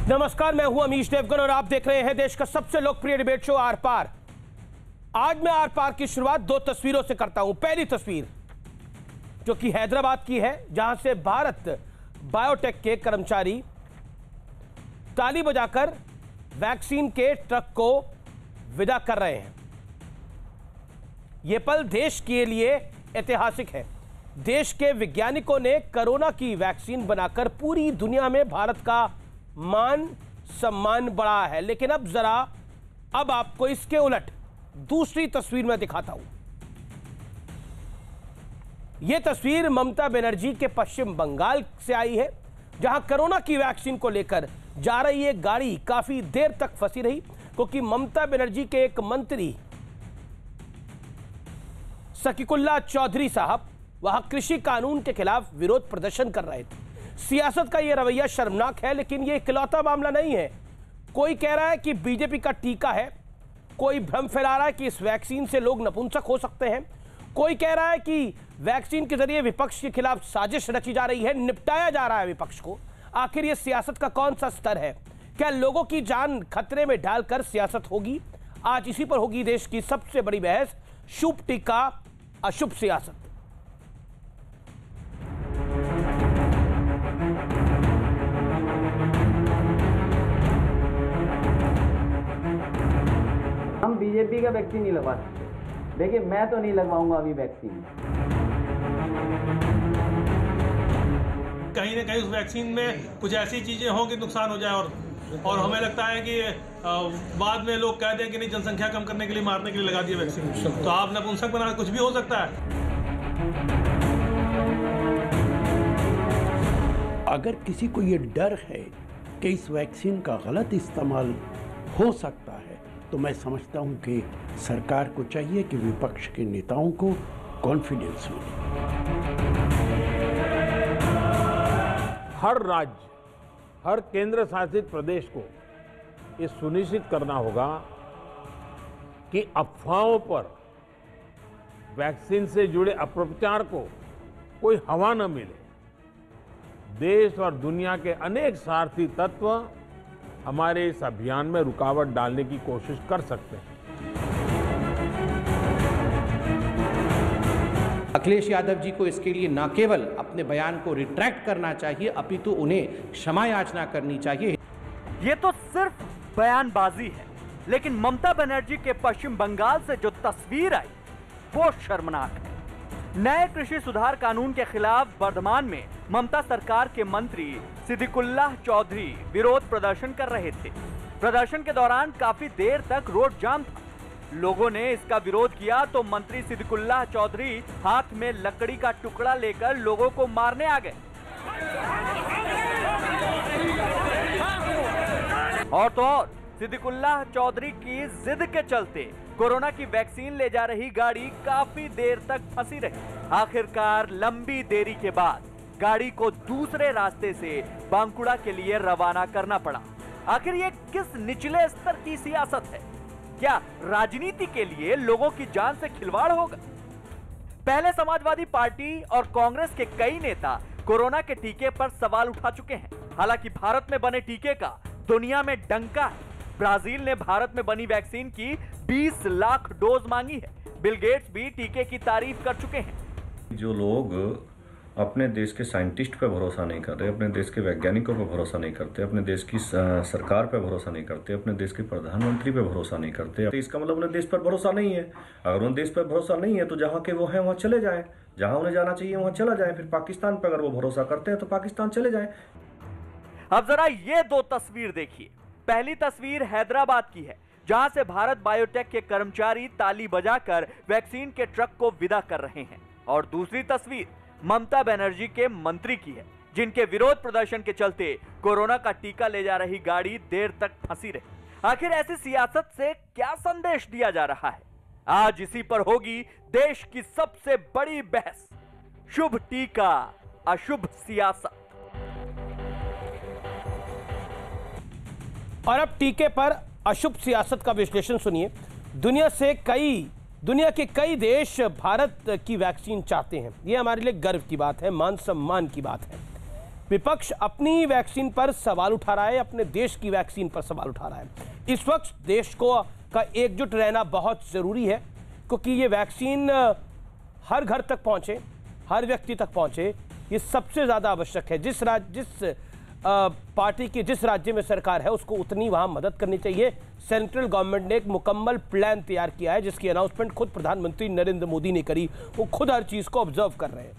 नमस्कार, मैं हूं अमीश देवगन और आप देख रहे हैं देश का सबसे लोकप्रिय डिबेट शो आर पार। आज मैं आर पार की शुरुआत दो तस्वीरों से करता हूं। पहली तस्वीर जो कि हैदराबाद की है, जहां से भारत बायोटेक के कर्मचारी ताली बजाकर वैक्सीन के ट्रक को विदा कर रहे हैं। यह पल देश के लिए ऐतिहासिक है। देश के वैज्ञानिकों ने कोरोना की वैक्सीन बनाकर पूरी दुनिया में भारत का मान सम्मान बढ़ाया है। लेकिन अब आपको इसके उलट दूसरी तस्वीर में दिखाता हूं। यह तस्वीर ममता बनर्जी के पश्चिम बंगाल से आई है, जहां कोरोना की वैक्सीन को लेकर जा रही एक गाड़ी काफी देर तक फंसी रही, क्योंकि ममता बनर्जी के एक मंत्री शकीकुल्लाह चौधरी साहब वहां कृषि कानून के खिलाफ विरोध प्रदर्शन कर रहे थे। सियासत का यह रवैया शर्मनाक है, लेकिन यह इकलौता मामला नहीं है। कोई कह रहा है कि बीजेपी का टीका है, कोई भ्रम फैला रहा है कि इस वैक्सीन से लोग नपुंसक हो सकते हैं, कोई कह रहा है कि वैक्सीन के जरिए विपक्ष के खिलाफ साजिश रची जा रही है, निपटाया जा रहा है विपक्ष को। आखिर यह सियासत का कौन सा स्तर है? क्या लोगों की जान खतरे में डालकर सियासत होगी? आज इसी पर होगी देश की सबसे बड़ी बहस, शुभ टीका अशुभ सियासत। हम बीजेपी का वैक्सीन नहीं लगवा सकते। देखिए, मैं तो नहीं लगवाऊंगा अभी वैक्सीन। कहीं ना कहीं उस वैक्सीन में कुछ ऐसी चीजें हों कि नुकसान हो जाए और हमें लगता है कि बाद में लोग कह दें कि नहीं, जनसंख्या कम करने के लिए, मारने के लिए लगा दिए वैक्सीन, तो आप नपुंसक बना, कुछ भी हो सकता है। अगर किसी को ये डर है कि इस वैक्सीन का गलत इस्तेमाल हो सकता है, तो मैं समझता हूं कि सरकार को चाहिए कि विपक्ष के नेताओं को कॉन्फिडेंस मिले। हर राज्य, हर केंद्र शासित प्रदेश को ये सुनिश्चित करना होगा कि अफवाहों पर, वैक्सीन से जुड़े अपप्रचार को कोई हवा न मिले। देश और दुनिया के अनेक स्वार्थी तत्व हमारे इस अभियान में रुकावट डालने की कोशिश कर सकते हैं। अखिलेश यादव जी को इसके लिए न केवल अपने बयान को रिट्रैक्ट करना चाहिए, अपितु उन्हें क्षमा याचना करनी चाहिए। ये तो सिर्फ बयानबाजी है, लेकिन ममता बनर्जी के पश्चिम बंगाल से जो तस्वीर आई वो शर्मनाक है। नए कृषि सुधार कानून के खिलाफ वर्धमान में ममता सरकार के मंत्री सिद्दीकुल्लाह चौधरी विरोध प्रदर्शन कर रहे थे। प्रदर्शन के दौरान काफी देर तक रोड जाम था। लोगों ने इसका विरोध किया तो मंत्री सिद्दीकुल्लाह चौधरी हाथ में लकड़ी का टुकड़ा लेकर लोगों को मारने आ गए। और तो और, सिद्दीकुल्लाह चौधरी की जिद के चलते कोरोना की वैक्सीन ले जा रही गाड़ी काफी देर तक फंसी रही। आखिरकार लंबी देरी के बाद गाड़ी को दूसरे रास्ते से बांकुड़ा के लिए रवाना करना पड़ा। आखिर ये किस निचले स्तर की सियासत है? क्या राजनीति के लिए लोगों की जान से खिलवाड़ होगा? पहले समाजवादी पार्टी और कांग्रेस के कई नेता कोरोना के टीके पर सवाल उठा चुके हैं। हालांकि भारत में बने टीके का दुनिया में डंका है। ब्राजील ने भारत में बनी वैक्सीन की 20 लाख डोज मांगी है। बिल गेट्स भी टीके की तारीफ कर चुके हैं। जो लोग अपने देश के साइंटिस्ट पे भरोसा नहीं कर रहे, अपने देश के वैज्ञानिकों पे भरोसा नहीं करते, अपने देश की सरकार पे भरोसा नहीं करते, अपने देश के प्रधानमंत्री पे भरोसा नहीं करते, तो इसका मतलब उन्हें देश पर भरोसा नहीं है। अगर उन्हें देश पर भरोसा नहीं है तो जहाँ के वो हैं वहाँ चले जाएं, जहाँ उन्हें जाना चाहिए वहाँ चला जाए। फिर पाकिस्तान पर अगर वो भरोसा करते हैं तो पाकिस्तान चले जाए। अब जरा ये दो तस्वीर देखिए। पहली तस्वीर हैदराबाद की है, जहां से भारत बायोटेक के कर्मचारी ताली बजाकर वैक्सीन के ट्रक को विदा कर रहे हैं। और दूसरी तस्वीर ममता बनर्जी के मंत्री की है, जिनके विरोध प्रदर्शन के चलते कोरोना का टीका ले जा रही गाड़ी देर तक फंसी रही। आखिर ऐसी सियासत से क्या संदेश दिया जा रहा है? आज इसी पर होगी देश की सबसे बड़ी बहस, शुभ टीका अशुभ सियासत। और अब टीके पर अशुभ सियासत का विश्लेषण सुनिए। दुनिया के कई देश भारत की वैक्सीन चाहते हैं। ये हमारे लिए गर्व की बात है, मान सम्मान की बात है। विपक्ष अपनी वैक्सीन पर सवाल उठा रहा है, अपने देश की वैक्सीन पर सवाल उठा रहा है। इस वक्त देश को का एकजुट रहना बहुत ज़रूरी है, क्योंकि ये वैक्सीन हर घर तक पहुंचे, हर व्यक्ति तक पहुंचे, ये सबसे ज़्यादा आवश्यक है। जिस पार्टी की जिस राज्य में सरकार है उसको उतनी वहां मदद करनी चाहिए। सेंट्रल गवर्नमेंट ने एक मुकम्मल प्लान तैयार किया है, जिसकी अनाउंसमेंट खुद प्रधानमंत्री नरेंद्र मोदी ने करी। वो खुद हर चीज़ को ऑब्जर्व कर रहे हैं।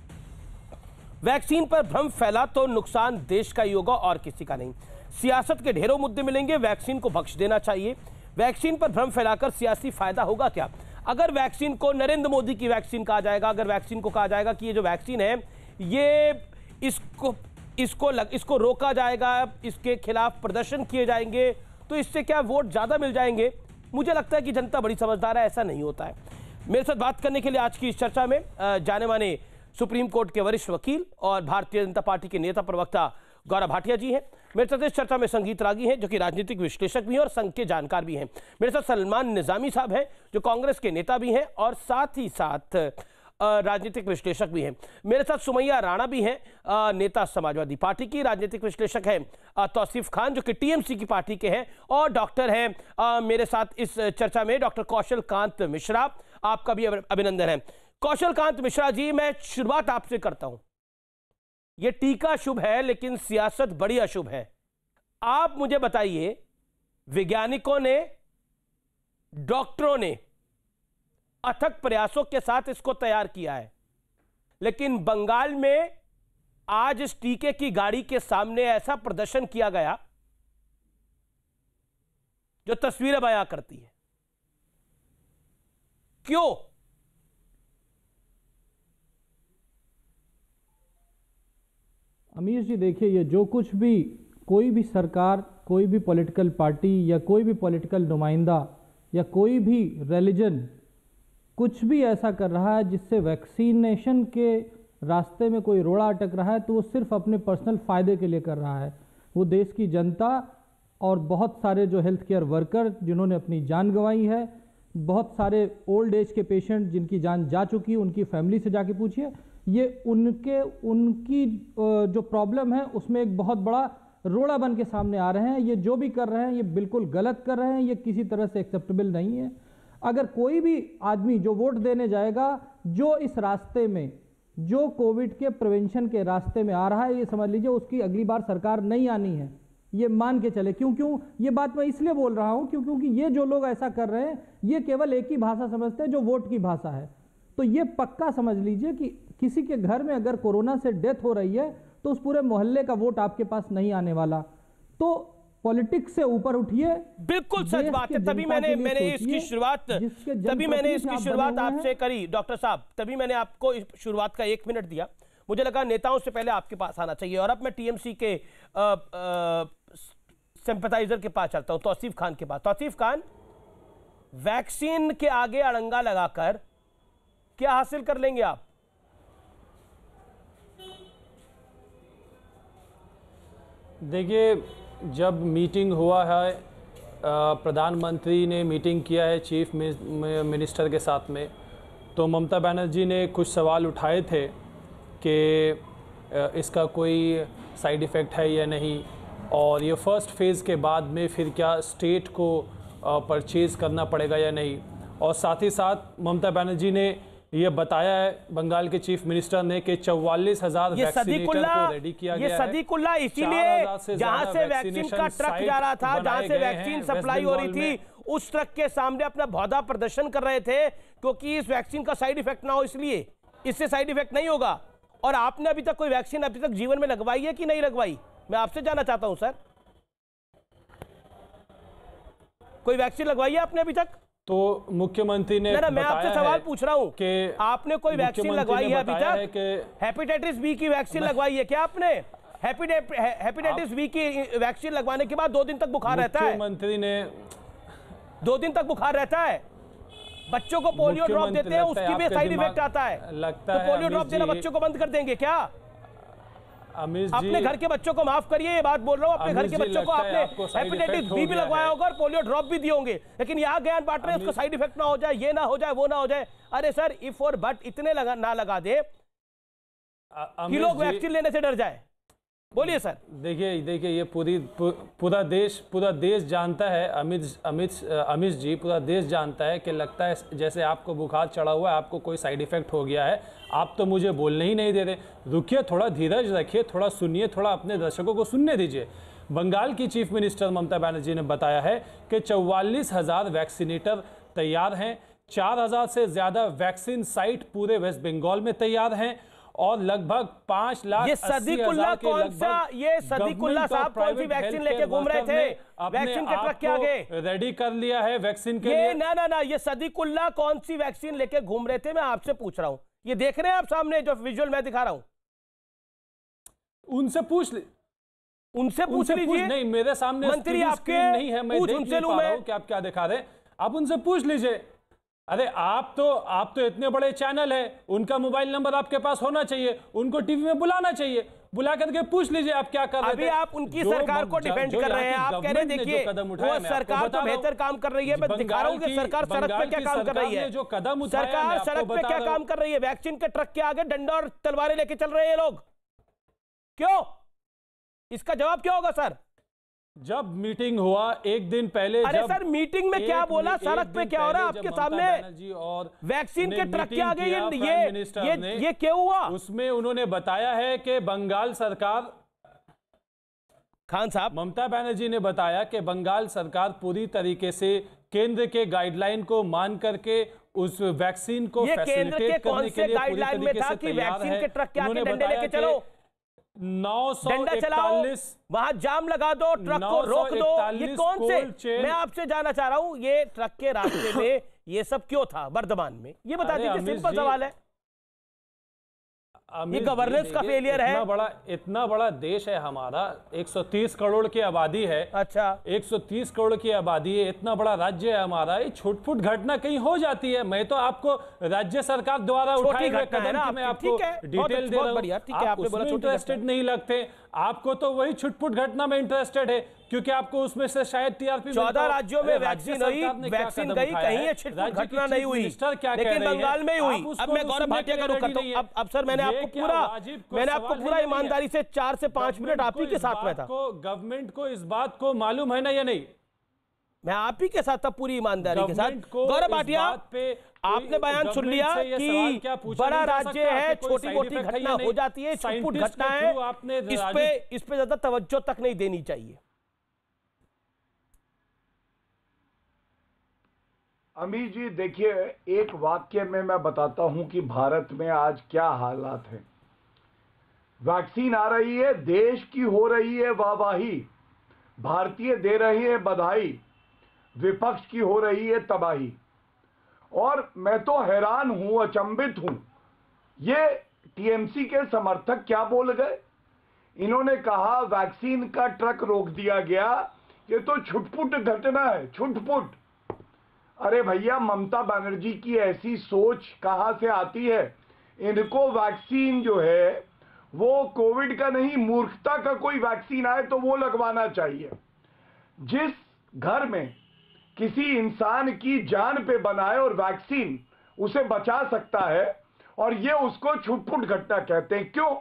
वैक्सीन पर भ्रम फैला तो नुकसान देश का ही होगा और किसी का नहीं। सियासत के ढेरों मुद्दे मिलेंगे, वैक्सीन को बख्श देना चाहिए। वैक्सीन पर भ्रम फैलाकर सियासी फायदा होगा क्या? अगर वैक्सीन को नरेंद्र मोदी की वैक्सीन कहा जाएगा, अगर वैक्सीन को कहा जाएगा कि ये जो वैक्सीन है ये इसको रोका जाएगा, इसके खिलाफ प्रदर्शन किए जाएंगे, तो इससे क्या वोट ज्यादा मिल जाएंगे? मुझे लगता है कि जनता बड़ी समझदार है, ऐसा नहीं होता है। मेरे साथ बात करने के लिए आज की इस चर्चा में जाने माने सुप्रीम कोर्ट के वरिष्ठ वकील और भारतीय जनता पार्टी के नेता प्रवक्ता गौरव भाटिया जी हैं। मेरे साथ इस चर्चा में संगीत रागी हैं, जो कि राजनीतिक विश्लेषक भी हैं और संघ के जानकार भी हैं। मेरे साथ सलमान निजामी साहब हैं, जो कांग्रेस के नेता भी हैं और साथ ही साथ राजनीतिक विश्लेषक भी हैं। मेरे साथ सुमैया राणा भी हैं, नेता समाजवादी पार्टी की, राजनीतिक विश्लेषक हैं तौसीफ खान, जो कि टीएमसी की पार्टी के हैं, और डॉक्टर हैं मेरे साथ इस चर्चा में डॉक्टर कौशल कांत मिश्रा। आपका भी अभिनंदन है। कौशल कांत मिश्रा जी, मैं शुरुआत आपसे करता हूं। यह टीका शुभ है लेकिन सियासत बड़ी अशुभ है। आप मुझे बताइए, वैज्ञानिकों ने, डॉक्टरों ने अथक प्रयासों के साथ इसको तैयार किया है, लेकिन बंगाल में आज इस टीके की गाड़ी के सामने ऐसा प्रदर्शन किया गया जो तस्वीरें बयां करती है। क्यों? अमीर जी, देखिए, ये जो कुछ भी कोई भी सरकार, कोई भी पॉलिटिकल पार्टी या कोई भी पॉलिटिकल नुमाइंदा या कोई भी रिलीजन कुछ भी ऐसा कर रहा है जिससे वैक्सीनेशन के रास्ते में कोई रोड़ा अटक रहा है, तो वो सिर्फ अपने पर्सनल फ़ायदे के लिए कर रहा है। वो देश की जनता और बहुत सारे जो हेल्थ केयर वर्कर जिन्होंने अपनी जान गंवाई है, बहुत सारे ओल्ड एज के पेशेंट जिनकी जान जा चुकी है, उनकी फैमिली से जाके पूछिए, ये उनकी जो प्रॉब्लम है उसमें एक बहुत बड़ा रोड़ा बन के सामने आ रहे हैं। ये जो भी कर रहे हैं ये बिल्कुल गलत कर रहे हैं, ये किसी तरह से एक्सेप्टेबल नहीं है। अगर कोई भी आदमी जो वोट देने जाएगा, जो इस रास्ते में, जो कोविड के प्रिवेंशन के रास्ते में आ रहा है, ये समझ लीजिए उसकी अगली बार सरकार नहीं आनी है, ये मान के चले। क्यों ये बात मैं इसलिए बोल रहा हूं क्योंकि ये जो लोग ऐसा कर रहे हैं ये केवल एक ही भाषा समझते हैं, जो वोट की भाषा है। तो ये पक्का समझ लीजिए कि किसी के घर में अगर कोरोना से डेथ हो रही है तो उस पूरे मोहल्ले का वोट आपके पास नहीं आने वाला। तो पॉलिटिक्स से ऊपर उठिए। बिल्कुल सच बात है। तभी मैंने इसकी शुरुआत आपसे करी डॉक्टर साहब, तभी मैंने आपको शुरुआत का 1 मिनट दिया। मुझे लगा नेताओं से पहले आपके पास आना चाहिए। और अब मैं टीएमसी के सिंपैथाइजर के पास चलता हूं, तौसीफ खान के पास। तौसीफ खान, वैक्सीन के आगे अड़ंगा लगाकर क्या हासिल कर लेंगे आप? देखिए, जब मीटिंग हुआ है, प्रधानमंत्री ने मीटिंग किया है चीफ मिनिस्टर के साथ में, तो ममता बनर्जी ने कुछ सवाल उठाए थे कि इसका कोई साइड इफ़ेक्ट है या नहीं, और ये फर्स्ट फेज़ के बाद में फिर क्या स्टेट को परचेज़ करना पड़ेगा या नहीं। और साथ ही साथ ममता बनर्जी ने ये बताया है, बंगाल के चीफ मिनिस्टर ने, कि 44,000 वैक्सीनेटर को रेडी किया गया है। ये सदीकुल्ला इसीलिए जहां से वैक्सीन का ट्रक जा रहा था, जहां से वैक्सीन सप्लाई हो रही थी, उस ट्रक के सामने अपना भौदा प्रदर्शन कर रहे थे, क्योंकि इस वैक्सीन का साइड इफेक्ट ना हो, इसलिए। इससे साइड इफेक्ट नहीं होगा। और आपने अभी तक कोई वैक्सीन अभी तक जीवन में लगवाई है कि नहीं लगवाई? मैं आपसे जानना चाहता हूं सर, कोई वैक्सीन लगवाई है आपने अभी तक? तो मुख्यमंत्री ने मैं आपसे सवाल पूछ रहा हूं कि आपने कोई वैक्सीन लगवाई है अभी तक? हेपेटाइटिस बी की वैक्सीन लगवाई है क्या आपने? हेपेटाइटिस बी की वैक्सीन लगवाने के बाद 2 दिन तक बुखार रहता है। मुख्यमंत्री ने 2 दिन तक बुखार रहता है। बच्चों को पोलियो ड्रॉप देते हैं, उसकी भी साइड इफेक्ट आता है। तो पोलियो ड्रॉप देना बच्चों को बंद कर देंगे क्या? अपने घर के बच्चों को माफ करिए, ये बात बोल रहा हूं, अपने घर के बच्चों को आपने हेपेटाइटिस बी भी लगवाया होगा और पोलियो ड्रॉप भी दिए होंगे, लेकिन यहाँ ज्ञान बांट रहे हैं उसको साइड इफेक्ट ना हो जाए, ये ना हो जाए, वो ना हो जाए। अरे सर, इफ और बट इतने ना लगा दे कि लोग वैक्सीन लेने से डर जाए। बोलिए सर। देखिए ये पूरा देश जानता है, अमित जी, पूरा देश जानता है कि लगता है जैसे आपको बुखार चढ़ा हुआ है, आपको कोई साइड इफेक्ट हो गया है। आप तो मुझे बोलने ही नहीं दे रहे। रुकिए, थोड़ा धीरज रखिए, थोड़ा सुनिए, थोड़ा अपने दर्शकों को सुनने दीजिए। बंगाल की चीफ मिनिस्टर ममता बनर्जी ने बताया है कि 44,000 वैक्सीनेटर तैयार हैं, 4,000 से ज्यादा वैक्सीन साइट पूरे वेस्ट बंगाल में तैयार हैं और लगभग 5,80,000 के लगभग ये सदीकुल्ला साहब कौन सी वैक्सीन लेके घूम रहे थे? वैक्सीन के ट्रक के आगे रेडी कर लिया है वैक्सीन के लिए। ना, ये सदीकुल्ला कौन सी वैक्सीन लेके घूम रहे थे, मैं आपसे पूछ रहा हूं। ये देख रहे हैं आप सामने जो विजुअल मैं दिखा रहा हूं, उनसे पूछ लीजिए। नहीं, मेरे सामने मंत्री आपके नहीं है, मैं देख नहीं पा रहा हूं कि आप क्या दिखा रहे हैं। आप उनसे पूछ लीजिए। अरे आप तो इतने बड़े चैनल है, उनका मोबाइल नंबर आपके पास होना चाहिए, उनको टीवी में बुलाना चाहिए, बुला करके पूछ लीजिए आप क्या कर रहे थे। अभी आप उनकी सरकार को डिफेंड कर रहे हैं। आप कह रहे हैं देखिए वो सरकार तो बेहतर काम कर रही है, मैं दिखा रहा हूं कि सरकार सड़क पे क्या काम कर रही है। जो कदम सरकार सड़क पे क्या काम कर रही है? वैक्सीन के ट्रक के आगे डंडा और तलवारें लेके चल रहे हैं लोग, क्यों? इसका जवाब क्या होगा सर? जब मीटिंग हुआ एक दिन पहले, अरे सर मीटिंग में क्या बोला, सड़क पे क्या हो रहा है आपके सामने? और वैक्सीन के ट्रक के आगे ये क्यों हुआ? उसमें उन्होंने बताया है कि बंगाल सरकार, खान साहब, ममता बनर्जी ने बताया कि बंगाल सरकार पूरी तरीके से केंद्र के गाइडलाइन को मान करके उस वैक्सीन को फैसिलिटेट करने के लिए पूरी तरीके से तैयार है। के ट्रक के आगे डंडे लेके चलो, 941, वहां जाम लगा दो, ट्रक को रोक दो। ये कौन से, मैं आपसे जानना चाह रहा हूं, ये ट्रक के रास्ते में ये सब क्यों था वर्धमान में? ये बता दीजिए, सिंपल सवाल है। ये गवर्नेंस का फेलियर है। इतना बड़ा देश है हमारा, 130 करोड़ की आबादी है। अच्छा, 130 करोड़ की आबादी है, इतना बड़ा राज्य है हमारा। ये छुटपुट घटना कहीं हो जाती है। मैं तो आपको राज्य सरकार द्वारा उठाए हुए कदम की मैं आपको डिटेल दे रहा हूं। आप उसमें इंटरेस्टेड नहीं लगते, आपको तो वही छुटपुट घटना में इंटरेस्टेड है, क्योंकि आपको उसमें से शायद टीआरपी 14 राज्यों में वैक्सीन गई, कहीं ये छुटपुट घटना नहीं हुई, लेकिन बंगाल में ही हुई। अब मैं गौरव भाटिया का रुख करता हूं। अब सर मैंने आपको पूरा ईमानदारी से 4 से 5 मिनट आप ही के साथ में था। गवर्नमेंट को इस बात को मालूम है ना या नहीं? मैं आप ही के साथ था पूरी ईमानदारी के साथ। गौरव भाटिया, आपने बयान सुन लिया कि बड़ा राज्य है, छोटी मोटी घटना हो जाती है, छुटपुट घटना है, इस पे ज्यादा तवज्जो तक नहीं देनी चाहिए। अमीर जी देखिए, एक वाक्य में मैं बताता हूं कि भारत में आज क्या हालात है। वैक्सीन आ रही है, देश की हो रही है वाहवाही, भारतीय दे रहे हैं बधाई, विपक्ष की हो रही है तबाही। और मैं तो हैरान हूं, अचंभित हूं, ये टीएमसी के समर्थक क्या बोल गए? इन्होंने कहा वैक्सीन का ट्रक रोक दिया गया, ये तो छुटपुट घटना है, छुटपुट। अरे भैया, ममता बनर्जी की ऐसी सोच कहां से आती है? इनको वैक्सीन जो है वो कोविड का नहीं, मूर्खता का कोई वैक्सीन आए तो वो लगवाना चाहिए। जिस घर में किसी इंसान की जान पे बनाए और वैक्सीन उसे बचा सकता है, और ये उसको छुटपुट घटना कहते हैं। क्यों?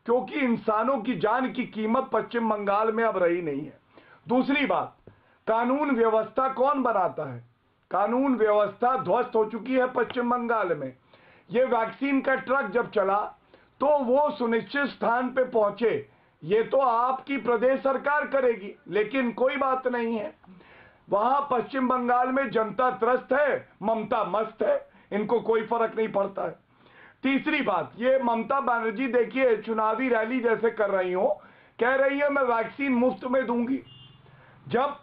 क्योंकि इंसानों की जान की कीमत पश्चिम बंगाल में अब रही नहीं है। दूसरी बात, कानून व्यवस्था कौन बनाता है? कानून व्यवस्था ध्वस्त हो चुकी है पश्चिम बंगाल में। ये वैक्सीन का ट्रक जब चला तो वो सुनिश्चित स्थान पे पहुंचे, ये तो आपकी प्रदेश सरकार करेगी, लेकिन कोई बात नहीं है। वहां पश्चिम बंगाल में जनता त्रस्त है, ममता मस्त है, इनको कोई फर्क नहीं पड़ता है। तीसरी बात, ये ममता बनर्जी देखिए चुनावी रैली जैसे कर रही हो, कह रही है मैं वैक्सीन मुफ्त में दूंगी। जब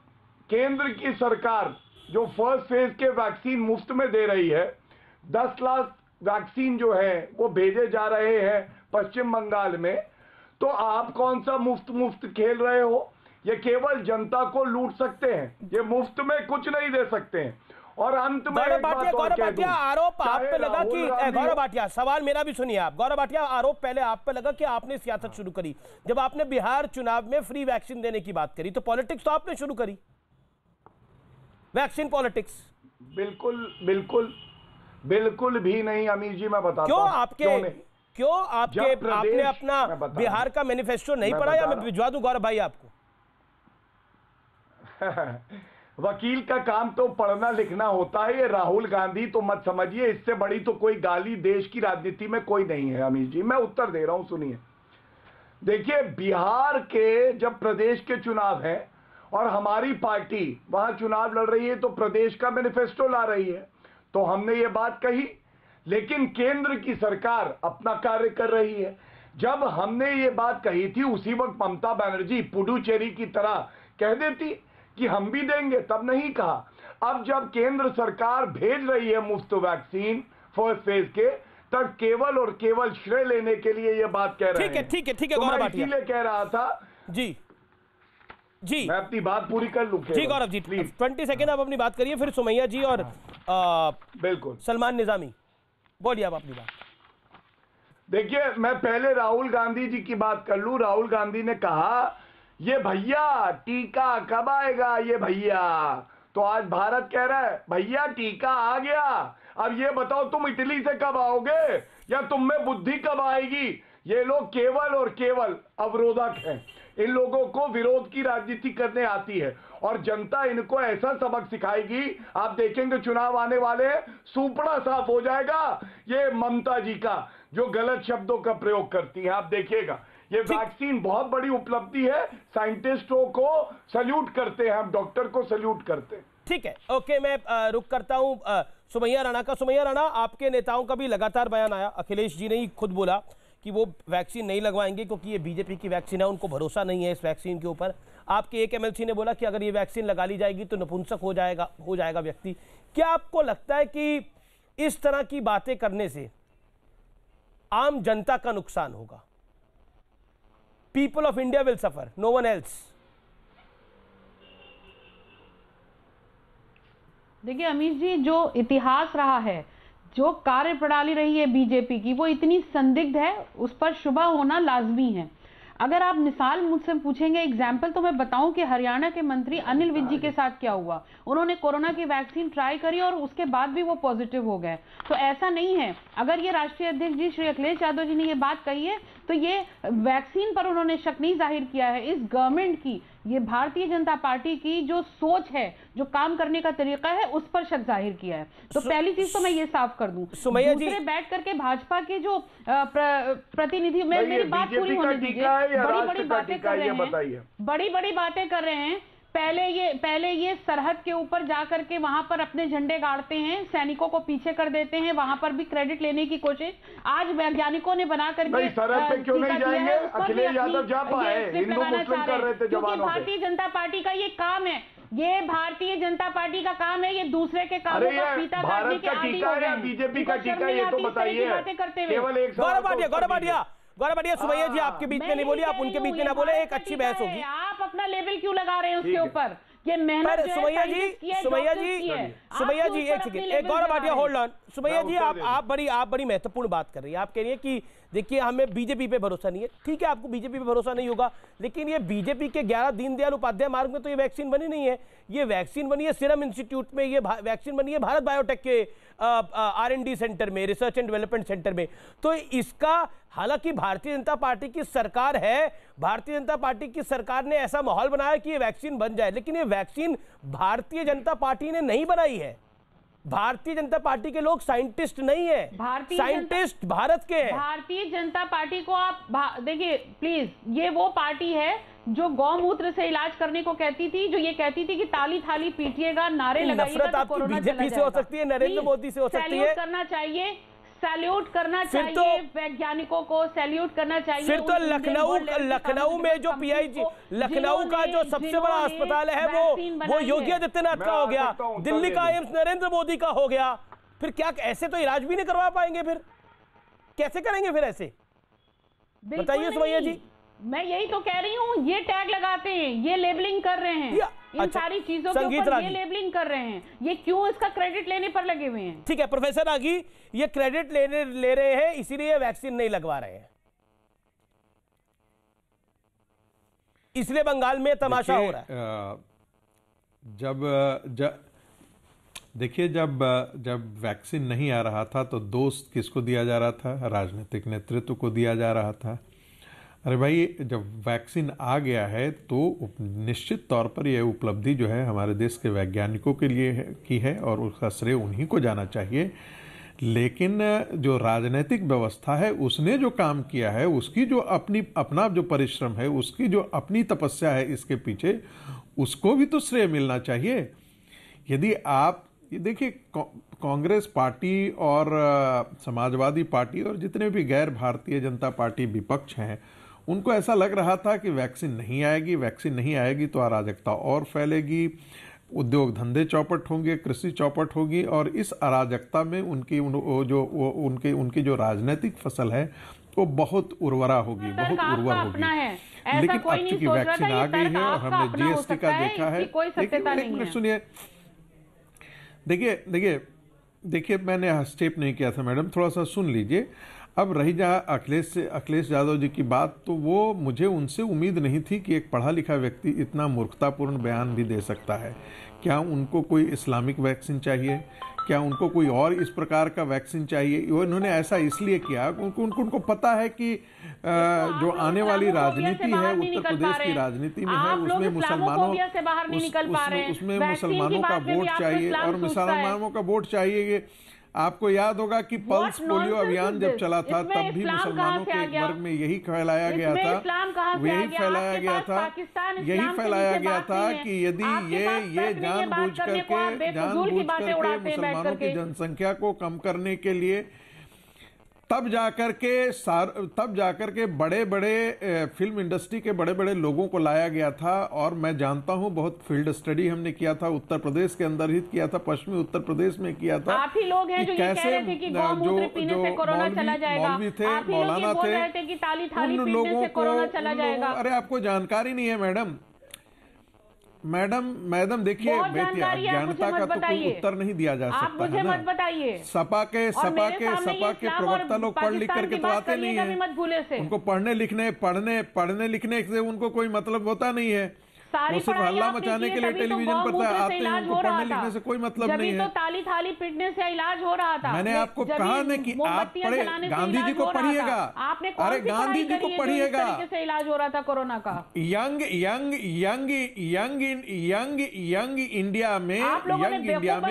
केंद्र की सरकार जो फर्स्ट फेज के वैक्सीन मुफ्त में दे रही है, 10 लाख वैक्सीन जो है वो भेजे जा रहे हैं पश्चिम बंगाल में, तो आप कौन सा मुफ्त खेल रहे हो? ये केवल जनता को लूट सकते हैं, ये मुफ्त में कुछ नहीं दे सकते हैं। और अंत में गौरव भाटिया, आरोप आप पे लगा कि गौरव भाटिया, सवाल मेरा भी सुनिए आप। गौरव भाटिया, आरोप पहले आप पे लगा कि आपने सियासत शुरू करी। जब आपने बिहार चुनाव में फ्री वैक्सीन देने की बात करी तो पॉलिटिक्स तो आपने शुरू करी, वैक्सीन पॉलिटिक्स। बिल्कुल बिल्कुल बिल्कुल भी नहीं अमीर जी, मैं बताता क्यों? क्यों? आपने अपना बिहार का मैनिफेस्टो नहीं पढ़ा, या मैं भिजवा दूं गौरव भाई आपको? वकील का काम तो पढ़ना लिखना होता है। ये राहुल गांधी तो मत समझिए, इससे बड़ी तो कोई गाली देश की राजनीति में कोई नहीं है। अमीश जी, मैं उत्तर दे रहा हूं, सुनिए। देखिए, बिहार के जब प्रदेश के चुनाव है और हमारी पार्टी वहां चुनाव लड़ रही है तो प्रदेश का मैनिफेस्टो ला रही है, तो हमने ये बात कही, लेकिन केंद्र की सरकार अपना कार्य कर रही है। जब हमने ये बात कही थी उसी वक्त ममता बनर्जी पुडुचेरी की तरह कह देती कि हम भी देंगे, तब नहीं कहा। अब जब केंद्र सरकार भेज रही है मुफ्त वैक्सीन फर्स्ट फेज के, तब केवल और केवल श्रेय लेने के लिए ये बात कह रहे हैं। ठीक है तो मैं इसीलिए कह रहा था जी मैं अपनी बात पूरी कर लूं। जी गौरव जी, 20 सेकेंड आप अपनी बात करिए, फिर सुमैया जी और बिल्कुल सलमान निजामी, बोलिए आप अपनी बात। देखिए, मैं पहले राहुल गांधी जी की बात कर लूं। राहुल गांधी ने कहा, ये भैया टीका कब आएगा ये भैया, तो आज भारत कह रहा है भैया टीका आ गया, अब ये बताओ तुम इटली से कब आओगे या तुम में बुद्धि कब आएगी। ये लोग केवल और केवल अवरोधक हैं। इन लोगों को विरोध की राजनीति करने आती है और जनता इनको ऐसा सबक सिखाएगी, आप देखेंगे चुनाव आने वाले, सुपड़ा साफ हो जाएगा ये ममता जी का, जो गलत शब्दों का प्रयोग करती हैं। आप देखिएगा, ये वैक्सीन बहुत बड़ी उपलब्धि है, साइंटिस्टों को सल्यूट करते हैं हम, डॉक्टर को सल्यूट करते हैं। ठीक है, ओके, मैं रुक करता हूं सुमैया राणा का। सुमैया राणा, आपके नेताओं का भी लगातार बयान आया, अखिलेश जी ने ही खुद बोला कि वो वैक्सीन नहीं लगवाएंगे क्योंकि ये बीजेपी की वैक्सीन है, उनको भरोसा नहीं है इस वैक्सीन के ऊपर। आपके एक एमएलसी ने बोला कि अगर ये वैक्सीन लगा ली जाएगी तो नपुंसक हो जाएगा व्यक्ति। क्या आपको लगता है कि इस तरह की बातें करने से आम जनता का नुकसान होगा? People of India will suffer, no one else. देखिए अमीश जी, जो इतिहास रहा है, जो कार्य प्रणाली रही है बीजेपी की, वो इतनी संदिग्ध है, उस पर शुबा होना लाजमी है। अगर आप मिसाल मुझसे पूछेंगे, एग्जाम्पल, तो मैं बताऊं कि हरियाणा के मंत्री अनिल विज जी के साथ क्या हुआ। उन्होंने कोरोना की वैक्सीन ट्राई करी और उसके बाद भी वो पॉजिटिव हो गए। तो ऐसा नहीं है, अगर ये राष्ट्रीय अध्यक्ष जी श्री अखिलेश यादव जी ने ये बात कही है तो ये वैक्सीन पर उन्होंने शक नहीं जाहिर किया है। इस गवर्नमेंट की, ये भारतीय जनता पार्टी की जो सोच है, जो काम करने का तरीका है, उस पर शक जाहिर किया है। तो पहली चीज तो मैं ये साफ कर दूं। दूसरे बैठ करके भाजपा के जो प्रतिनिधि, मेरी बात पूरी होने दीजिए, बड़ी बड़ी बातें कर रहे हैं, बड़ी बड़ी बातें कर रहे हैं। पहले ये सरहद के ऊपर जाकर के वहां पर अपने झंडे गाड़ते हैं, सैनिकों को पीछे कर देते हैं, वहां पर भी क्रेडिट लेने की कोशिश आज वैज्ञानिकों ने बना करके सरहद पे क्यों नहीं जाएंगे? अखिलेश यादव जा पाए, हिंदू मुस्लिम कर रहे थे जवानों पे। भारतीय जनता पार्टी का ये काम है, ये भारतीय जनता पार्टी का काम है, ये दूसरे के कामों का फीता काटने के आदी हो गए। बीजेपी का टीका, ये तो बताइए। गौरव भाटिया, सुमैया जी आपके बीच में नहीं बोली, आप उनके बीच में ना बोले, एक अच्छी बहस होगी। आप अपना लेवल क्यों लगा रहे हैं उसके ऊपर? ये मेहनत सुमैया जी एक second, Gaurav Bhatia hold on. Sumaiya ji, आप बड़ी महत्वपूर्ण बात कर रही है। आप कह रही है कि देखिए हमें बीजेपी पे भरोसा नहीं है। ठीक है, आपको बीजेपी पे भरोसा नहीं होगा, लेकिन ये बीजेपी के 11 दीनदयाल उपाध्याय मार्ग में तो ये वैक्सीन बनी नहीं है। ये वैक्सीन बनी है सीरम इंस्टीट्यूट में, ये वैक्सीन बनी है भारत बायोटेक के R&D सेंटर में, रिसर्च एंड डेवलपमेंट सेंटर में। तो इसका, हालांकि भारतीय जनता पार्टी की सरकार है, भारतीय जनता पार्टी की सरकार ने ऐसा माहौल बनाया कि ये वैक्सीन बन जाए, लेकिन ये वैक्सीन भारतीय जनता पार्टी ने नहीं बनाई है। भारतीय जनता पार्टी के लोग साइंटिस्ट नहीं है, साइंटिस्ट भारत के हैं। भारतीय जनता पार्टी को आप देखिए प्लीज, ये वो पार्टी है जो गौमूत्र से इलाज करने को कहती थी, जो ये कहती थी कि ताली थाली पीटिएगा, नारे लगाइएगा तो कोरोना चला बीजेपी से हो सकती है, नरेंद्र मोदी से हो सकती है। करना चाहिए, सैल्यूट करना चाहिए वैज्ञानिकों को, सैल्यूट करना चाहिए। फिर तो लखनऊ में जो PIG, लखनऊ का जो सबसे बड़ा अस्पताल है वो योगी आदित्यनाथ का हो गया, दिल्ली का एम्स नरेंद्र मोदी का हो गया। फिर क्या ऐसे तो इलाज भी नहीं करवा पाएंगे? फिर कैसे करेंगे फिर ऐसे? बताइए सुमैया जी। मैं यही तो कह रही हूँ, ये टैग लगाते हैं, ये लेबलिंग कर रहे हैं, इन सारी चीजों के ऊपर ये लेबलिंग कर रहे हैं, ये क्यों इसका क्रेडिट लेने पर लगे हुए हैं? ठीक है प्रोफेसर रागी, ये क्रेडिट ले रहे हैं, इसीलिए वैक्सीन नहीं लगवा रहे हैं, इसलिए बंगाल में तमाशा हो रहा है। देखिए, जब वैक्सीन नहीं आ रहा था तो दोस्त किसको दिया जा रहा था? राजनीतिक नेतृत्व को दिया जा रहा था। अरे भाई, जब वैक्सीन आ गया है तो निश्चित तौर पर यह उपलब्धि जो है हमारे देश के वैज्ञानिकों के लिए की है और उसका श्रेय उन्हीं को जाना चाहिए। लेकिन जो राजनीतिक व्यवस्था है उसने जो काम किया है, उसकी जो अपना जो परिश्रम है, उसकी जो अपनी तपस्या है इसके पीछे, उसको भी तो श्रेय मिलना चाहिए। यदि आप ये देखिए, कांग्रेस पार्टी और समाजवादी पार्टी और जितने भी गैर भारतीय जनता पार्टी विपक्ष हैं, उनको ऐसा लग रहा था कि वैक्सीन नहीं आएगी तो अराजकता और फैलेगी, उद्योग धंधे चौपट होंगे, कृषि चौपट होगी और इस अराजकता में उनकी जो राजनीतिक फसल है वो बहुत उर्वरा होगी, बहुत उर्वर होगी। लेकिन अब चूंकि वैक्सीन आ गई है और हमने जीएसटी का देखा है, एक मिनट सुनिए, देखिए मैंने स्टेप नहीं किया था मैडम, थोड़ा सा सुन लीजिए। अब रही जहाँ अखिलेश यादव जी की बात, तो वो मुझे उनसे उम्मीद नहीं थी कि एक पढ़ा लिखा व्यक्ति इतना मूर्खतापूर्ण बयान भी दे सकता है। क्या उनको कोई इस्लामिक वैक्सीन चाहिए? क्या उनको कोई और इस प्रकार का वैक्सीन चाहिए? उन्होंने ऐसा इसलिए किया उनको पता है कि जो आने वाली राजनीति है उत्तर प्रदेश की राजनीति में है, उसमें मुसलमानों का वोट चाहिए और मुसलमानों का वोट चाहिए। आपको याद होगा कि पल्स पोलियो अभियान जब चला था तब भी मुसलमानों के एक वर्ग में यही फैलाया गया था कि यदि ये जानबूझ करके मुसलमानों की जनसंख्या को कम करने के लिए तब जाकर के बड़े फिल्म इंडस्ट्री के बड़े लोगों को लाया गया था। और मैं जानता हूं, बहुत फील्ड स्टडी हमने किया था, उत्तर प्रदेश के अंदर ही किया था, पश्चिमी उत्तर प्रदेश में किया था। आप ही लोग हैं जो ये कह रहे थे कि गौमूत्र पीने से कोरोना चला जाएगा, मौलवी थे, मौलाना थे, उन लोगों को, अरे आपको जानकारी नहीं है मैडम देखिए, अज्ञानता का तो कोई उत्तर नहीं दिया जा सकता है ना। सपा के प्रवक्ता लोग पढ़ लिख करके तो आते नहीं है, उनको पढ़ने लिखने से उनको कोई मतलब होता नहीं है, वो सिर्फ हल्ला मचाने के लिए टेलीविजन पर आते हैं, उनको पढ़ने लिखने से कोई मतलब नहीं है। तो ताली थाली पीटने से इलाज हो रहा था। मैंने आपको कहा ना कि आप पढ़े, गांधी जी को पढ़िएगा, अरे गांधी जी को पढ़िएगा, से इलाज हो रहा था कोरोना का। यंग इंडिया में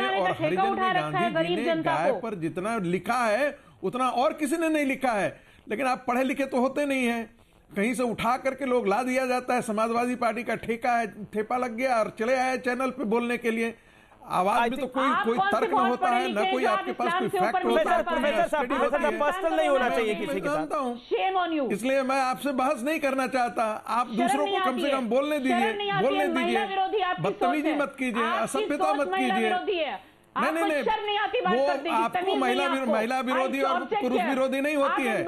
और हरिजन में गांधी जी ने गाय पर जितना लिखा है उतना और किसी ने नहीं लिखा है। लेकिन आप पढ़े लिखे तो होते नहीं है, कहीं से उठा करके लोग ला दिया जाता है। समाजवादी पार्टी का ठेपा लग गया और चले आए चैनल पे बोलने के लिए। आवाज में तो कोई तर्क न होता है, न कोई आपके पास कोई फैक्ट होता है। पर्सनल नहीं होना चाहिए किसी के साथ, इसलिए मैं आपसे बहस नहीं करना चाहता। आप दूसरों को कम से कम बोलने दीजिए, बदतमीजी मत कीजिए, असभ्यता मत कीजिए। नहीं, वो आपको महिला विरोधी और पुरुष विरोधी नहीं होती है।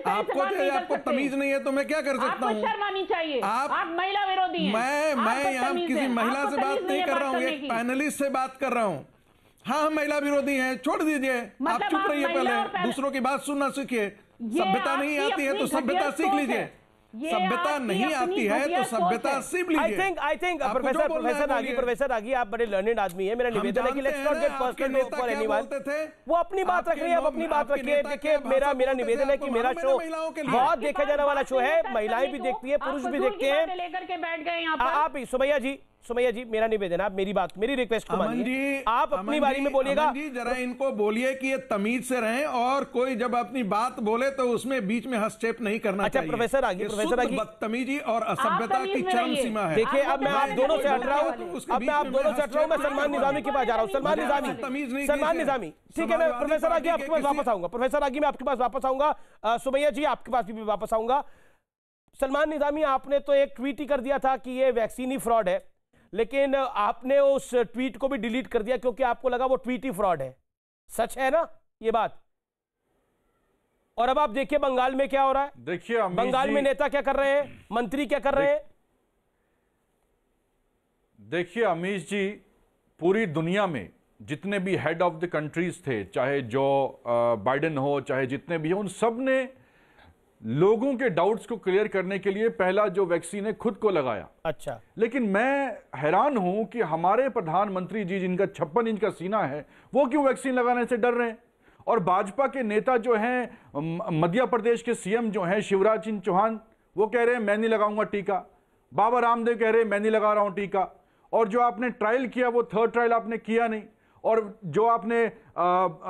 आपको तमीज नहीं है तो मैं क्या कर सकता हूँ? शर्म आनी चाहिए। आप महिला विरोधी हैं। मैं यहाँ किसी महिला से बात नहीं कर रहा हूँ, एक पैनलिस्ट से बात कर रहा हूँ। हाँ, हम महिला विरोधी हैं, छोड़ दीजिए, आप चुप रहिए, पहले दूसरों की बात सुनना सीखिए। सभ्यता नहीं आती है तो सभ्यता सीख लीजिए, सभ्यता नहीं आती है तो सभ्यता सीख लीजिए। आई थिंक प्रोफेसर रागी, आप बड़े लर्निंग आदमी हैं। मेरा निवेदन है कि let's not get personal for anyone. वो अपनी बात रख रही है, आप अपनी बात रखिए। देखिए, मेरा निवेदन है कि मेरा शो बहुत देखा जाने वाला शो है, महिलाएं भी देखती है, पुरुष भी देखते हैं। लेकर के बैठ गए यहाँ पर आप सुमैया जी, मेरा निवेदन है, आप मेरी रिक्वेस्ट को मानिए, आप अपनी बारी में बोलिएगा। जरा इनको बोलिए कि ये तमीज से रहें और कोई जब अपनी बात बोले तो उसमें बीच में हस्तक्षेप नहीं करना चाहिए। प्रोफेसर आगे बदतमीजी और असभ्यता की चरम सीमा है। देखिए, अब मैं आप दोनों से हट रहा हूं, मैं सलमान निजामी के पास जा रहा हूं। सलमान निजामी, ठीक है, मैं प्रोफेसर आगे आपके पास वापस आऊंगा। प्रोफेसर आगे मैं आपके पास वापस आऊंगा, सुमैया जी आपके पास भी वापस आऊंगा। सलमान निजामी, आपने तो एक ट्वीट ही कर दिया था कि ये वैक्सीन ही फ्रॉड है, लेकिन आपने उस ट्वीट को भी डिलीट कर दिया क्योंकि आपको लगा वो ट्वीट ही फ्रॉड है। सच है ना ये बात? और अब आप देखिए बंगाल में क्या हो रहा है। देखिए बंगाल में नेता क्या कर रहे हैं, मंत्री क्या कर रहे हैं। देखिए अमीश जी, पूरी दुनिया में जितने भी हेड ऑफ द कंट्रीज थे, चाहे जो बाइडेन हो, चाहे जितने भी हो, उन सब ने लोगों के डाउट्स को क्लियर करने के लिए पहला जो वैक्सीन है खुद को लगाया। अच्छा, लेकिन मैं हैरान हूं कि हमारे प्रधानमंत्री जी जिनका 56 इंच का सीना है वो क्यों वैक्सीन लगाने से डर रहे हैं। और भाजपा के नेता जो हैं, मध्य प्रदेश के सीएम जो हैं शिवराज सिंह चौहान, वो कह रहे हैं मैं नहीं लगाऊंगा टीका। बाबा रामदेव कह रहे हैं मैं नहीं लगा रहा हूं टीका। और जो आपने ट्रायल किया वो थर्ड ट्रायल आपने किया नहीं। और जो आपने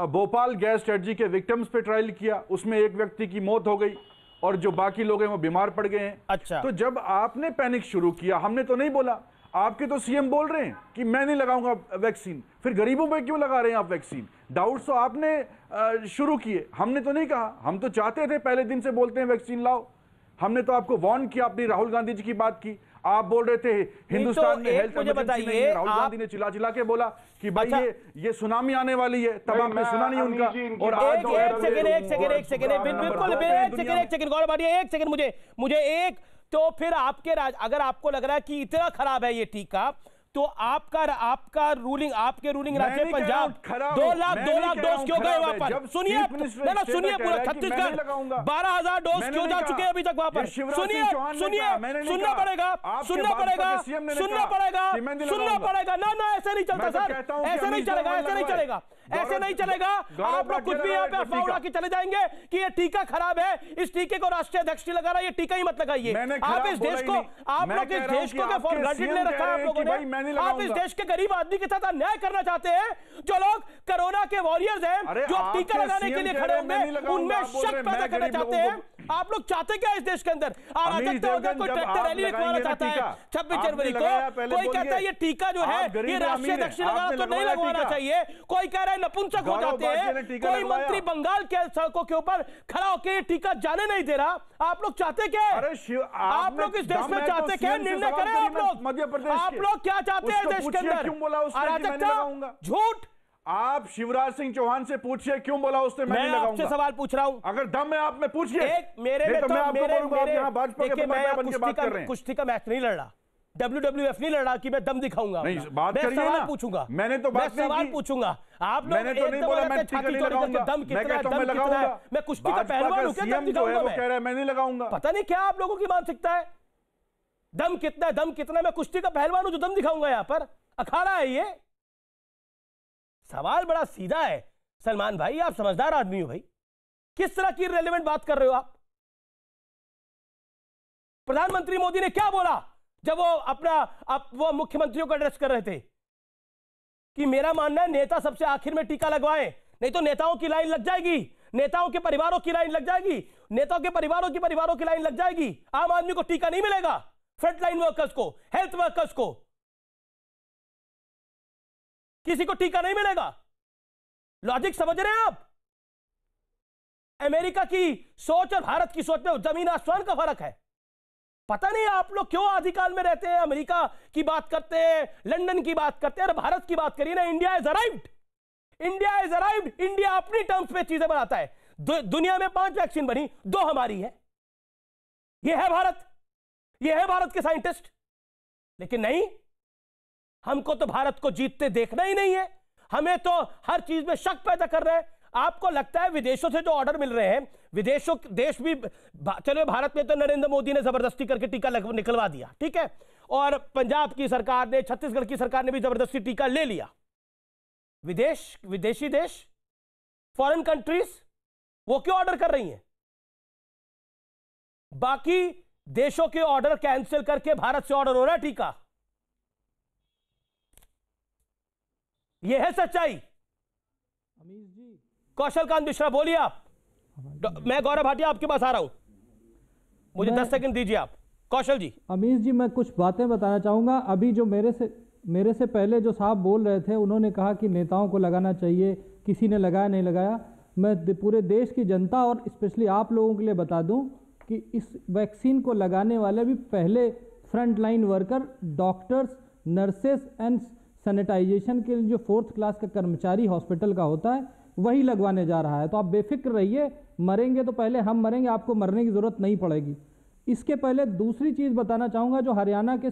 भोपाल गैस स्ट्रेटजी के विक्टिम्स पे ट्रायल किया उसमें एक व्यक्ति की मौत हो गई और जो बाकी लोग हैं वो बीमार पड़ गए हैं। अच्छा, तो जब आपने पैनिक शुरू किया, हमने तो नहीं बोला, आपके तो सीएम बोल रहे हैं कि मैं नहीं लगाऊंगा वैक्सीन, फिर गरीबों पे क्यों लगा रहे हैं आप वैक्सीन? डाउट्स तो आपने शुरू किए, हमने तो नहीं कहा। हम तो चाहते थे, पहले दिन से बोलते हैं वैक्सीन लाओ। हमने तो आपको वार्न किया, अपनी राहुल गांधी जी की बात की, आप बोल रहे थे हिंदुस्तान में हेल्थ इमरजेंसी नहीं है। राहुल गांधी ने चिल्ला चिल्ला के बोला कि भाई ये सुनामी आने वाली है, तब आपने सुना नहीं उनका। और आज एक सेकंड गौरव भाटिया, एक सेकंड मुझे एक, तो फिर आपके अगर आपको लग रहा है कि इतना खराब है ये टीका, तो आपका रूलिंग, आपके रूलिंग राज्य पंजाब 2 लाख डोज क्यों गए वहां पर? सुनिए पूरा छत्तीसगढ़ 12,000 डोज क्यों जा चुके हैं अभी तक वहां पर? सुनिए, सुनना पड़ेगा ना, ऐसे नहीं चलता सर, ऐसे नहीं चलेगा। आप लोग कुछ भी यहाँ पे अफवाह उड़ा के चले जाएंगे कि ये टीका खराब है, इस टीके को राष्ट्रीय अध्यक्ष लगा रहा है, ये टीका ही मत लगाइए। आप इस देश को, आप लोग इस देश को फॉर ग्रांटेड ले रखा है आप लोगों ने। आप इस देश के गरीब आदमी के साथ अन्याय करना चाहते हैं। जो लोग कोरोना के वॉरियर्स हैं, जो आप टीका लगाने के लिए खड़े होंगे, उनमें शक पैदा करना चाहते हैं। आप लोग चाहते क्या इस देश के अंदर? अराजकता होगा, कोई ट्रैक्टर रैली निकलवाना चाहता है 26 जनवरी को, कोई कहता है ये टीका जो है ये राष्ट्रीय अध्यक्ष लगाना तो नहीं लगवाना चाहिए, कोई कह रहा है नपुंसक हो जाते हैं, कोई मंत्री बंगाल के सड़कों के ऊपर खड़ा होकर ये टीका जाने नहीं दे रहा। आप लोग चाहते क्या है? आप लोग इस देश में चाहते क्या? निर्णय करें आप लोग। आप लोग क्या चाहते हैं देश के अंदर? अराजकता, झूठ। आप शिवराज सिंह चौहान से पूछिए क्यों बोला उसने मैं नहीं लगाऊंगा। आपसे सवाल पूछ रहा हूं, अगर दम है आप में पूछिए। मेरे में तो कुश्ती का मैच नहीं लड़ रहा, WWF नहीं लड़ रहा कि मैं दम दिखाऊंगा। नहीं, बात करिए ना, पूछूंगा मैंने तो बात सवाल पूछूंगा। आप मैंने तो नहीं बोला मैं टीका नहीं लगाऊंगा, दम कितना है, मैं कुश्ती का पहलवान हूं क्या दम दिखाऊंगा? वो कह रहा है मैं नहीं लगाऊंगा। पता नहीं क्या आप लोगों की मानसिकता है। दम कितना, मैं कुश्ती का पहलवान हूं जो दम दिखाऊंगा? यहां पर अखाड़ा है ये। सवाल बड़ा सीधा है सलमान भाई, आप समझदार आदमी हो भाई, किस तरह की रेलेवेंट बात कर रहे हो आप? प्रधानमंत्री मोदी ने क्या बोला जब वो मुख्यमंत्रियों को एड्रेस कर रहे थे कि मेरा मानना है नेता सबसे आखिर में टीका लगवाएं, नहीं तो नेताओं की लाइन लग जाएगी, नेताओं के परिवारों की लाइन लग जाएगी, नेताओं के परिवारों की लाइन लग जाएगी। आम आदमी को टीका नहीं मिलेगा, फ्रंटलाइन वर्कर्स को, हेल्थ वर्कर्स को, किसी को टीका नहीं मिलेगा। लॉजिक समझ रहे हैं आप? अमेरिका की सोच और भारत की सोच में जमीन आसमान का फर्क है। पता नहीं आप लोग क्यों आदिकाल में रहते हैं, अमेरिका की बात करते हैं, लंदन की बात करते हैं, और भारत की बात करिए ना। इंडिया इज अराइव्ड, इंडिया अपनी टर्म्स पे चीजें बनाता है। दुनिया में 5 वैक्सीन बनी, 2 हमारी है। यह है भारत के साइंटिस्ट। लेकिन नहीं, हमको तो भारत को जीतते देखना ही नहीं है, हमें तो हर चीज में शक पैदा कर रहे हैं। आपको लगता है विदेशों से जो ऑर्डर मिल रहे हैं, देश भी, चलो भारत में तो नरेंद्र मोदी ने जबरदस्ती करके टीका निकलवा दिया, ठीक है, और पंजाब की सरकार ने, छत्तीसगढ़ की सरकार ने भी जबरदस्ती टीका ले लिया। विदेशी देश, फॉरेन कंट्रीज, वो क्यों ऑर्डर कर रही हैं? बाकी देशों के ऑर्डर कैंसिल करके भारत से ऑर्डर हो रहा है टीका। यह है सच्चाई। अमीश जी, कौशल कांत मिश्रा बोलिए आप। मैं गौरव भाटिया आपके पास आ रहा हूं, मुझे 10 सेकंड दीजिए आप। कौशल जी। अमीश जी, मैं कुछ बातें बताना चाहूंगा। अभी जो मेरे से पहले जो साहब बोल रहे थे, उन्होंने कहा कि नेताओं को लगाना चाहिए, किसी ने लगाया नहीं लगाया। मैं पूरे देश की जनता और स्पेशली आप लोगों के लिए बता दूं कि इस वैक्सीन को लगाने वाले भी पहले front line worker, doctors, nurses and sanitization के लिए जो 4th क्लास का कर्मचारी हॉस्पिटल का होता है, वही लगवाने जा रहा है। तो आप बेफिक्र रहिए, मरेंगे तो पहले हम मरेंगे, आपको मरने की ज़रूरत नहीं पड़ेगी। इसके पहले दूसरी चीज़ बताना चाहूँगा, जो हरियाणा के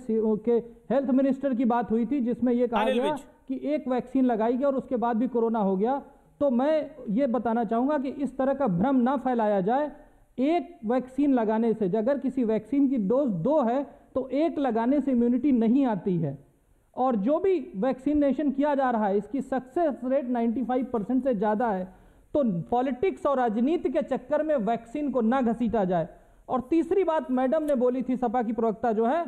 हेल्थ मिनिस्टर की बात हुई थी, जिसमें यह कहा गया कि एक वैक्सीन लगाई गई और उसके बाद भी कोरोना हो गया। तो मैं ये बताना चाहूँगा कि इस तरह का भ्रम ना फैलाया जाए। एक वैक्सीन लगाने से, अगर किसी वैक्सीन की डोज 2 है तो 1 लगाने से इम्यूनिटी नहीं आती है। और जो भी वैक्सीनेशन किया जा रहा है इसकी सक्सेस रेट 95% से ज़्यादा है। तो पॉलिटिक्स और राजनीति के चक्कर में वैक्सीन को ना घसीटा जाए। और तीसरी बात मैडम ने बोली थी, सपा की प्रवक्ता जो है,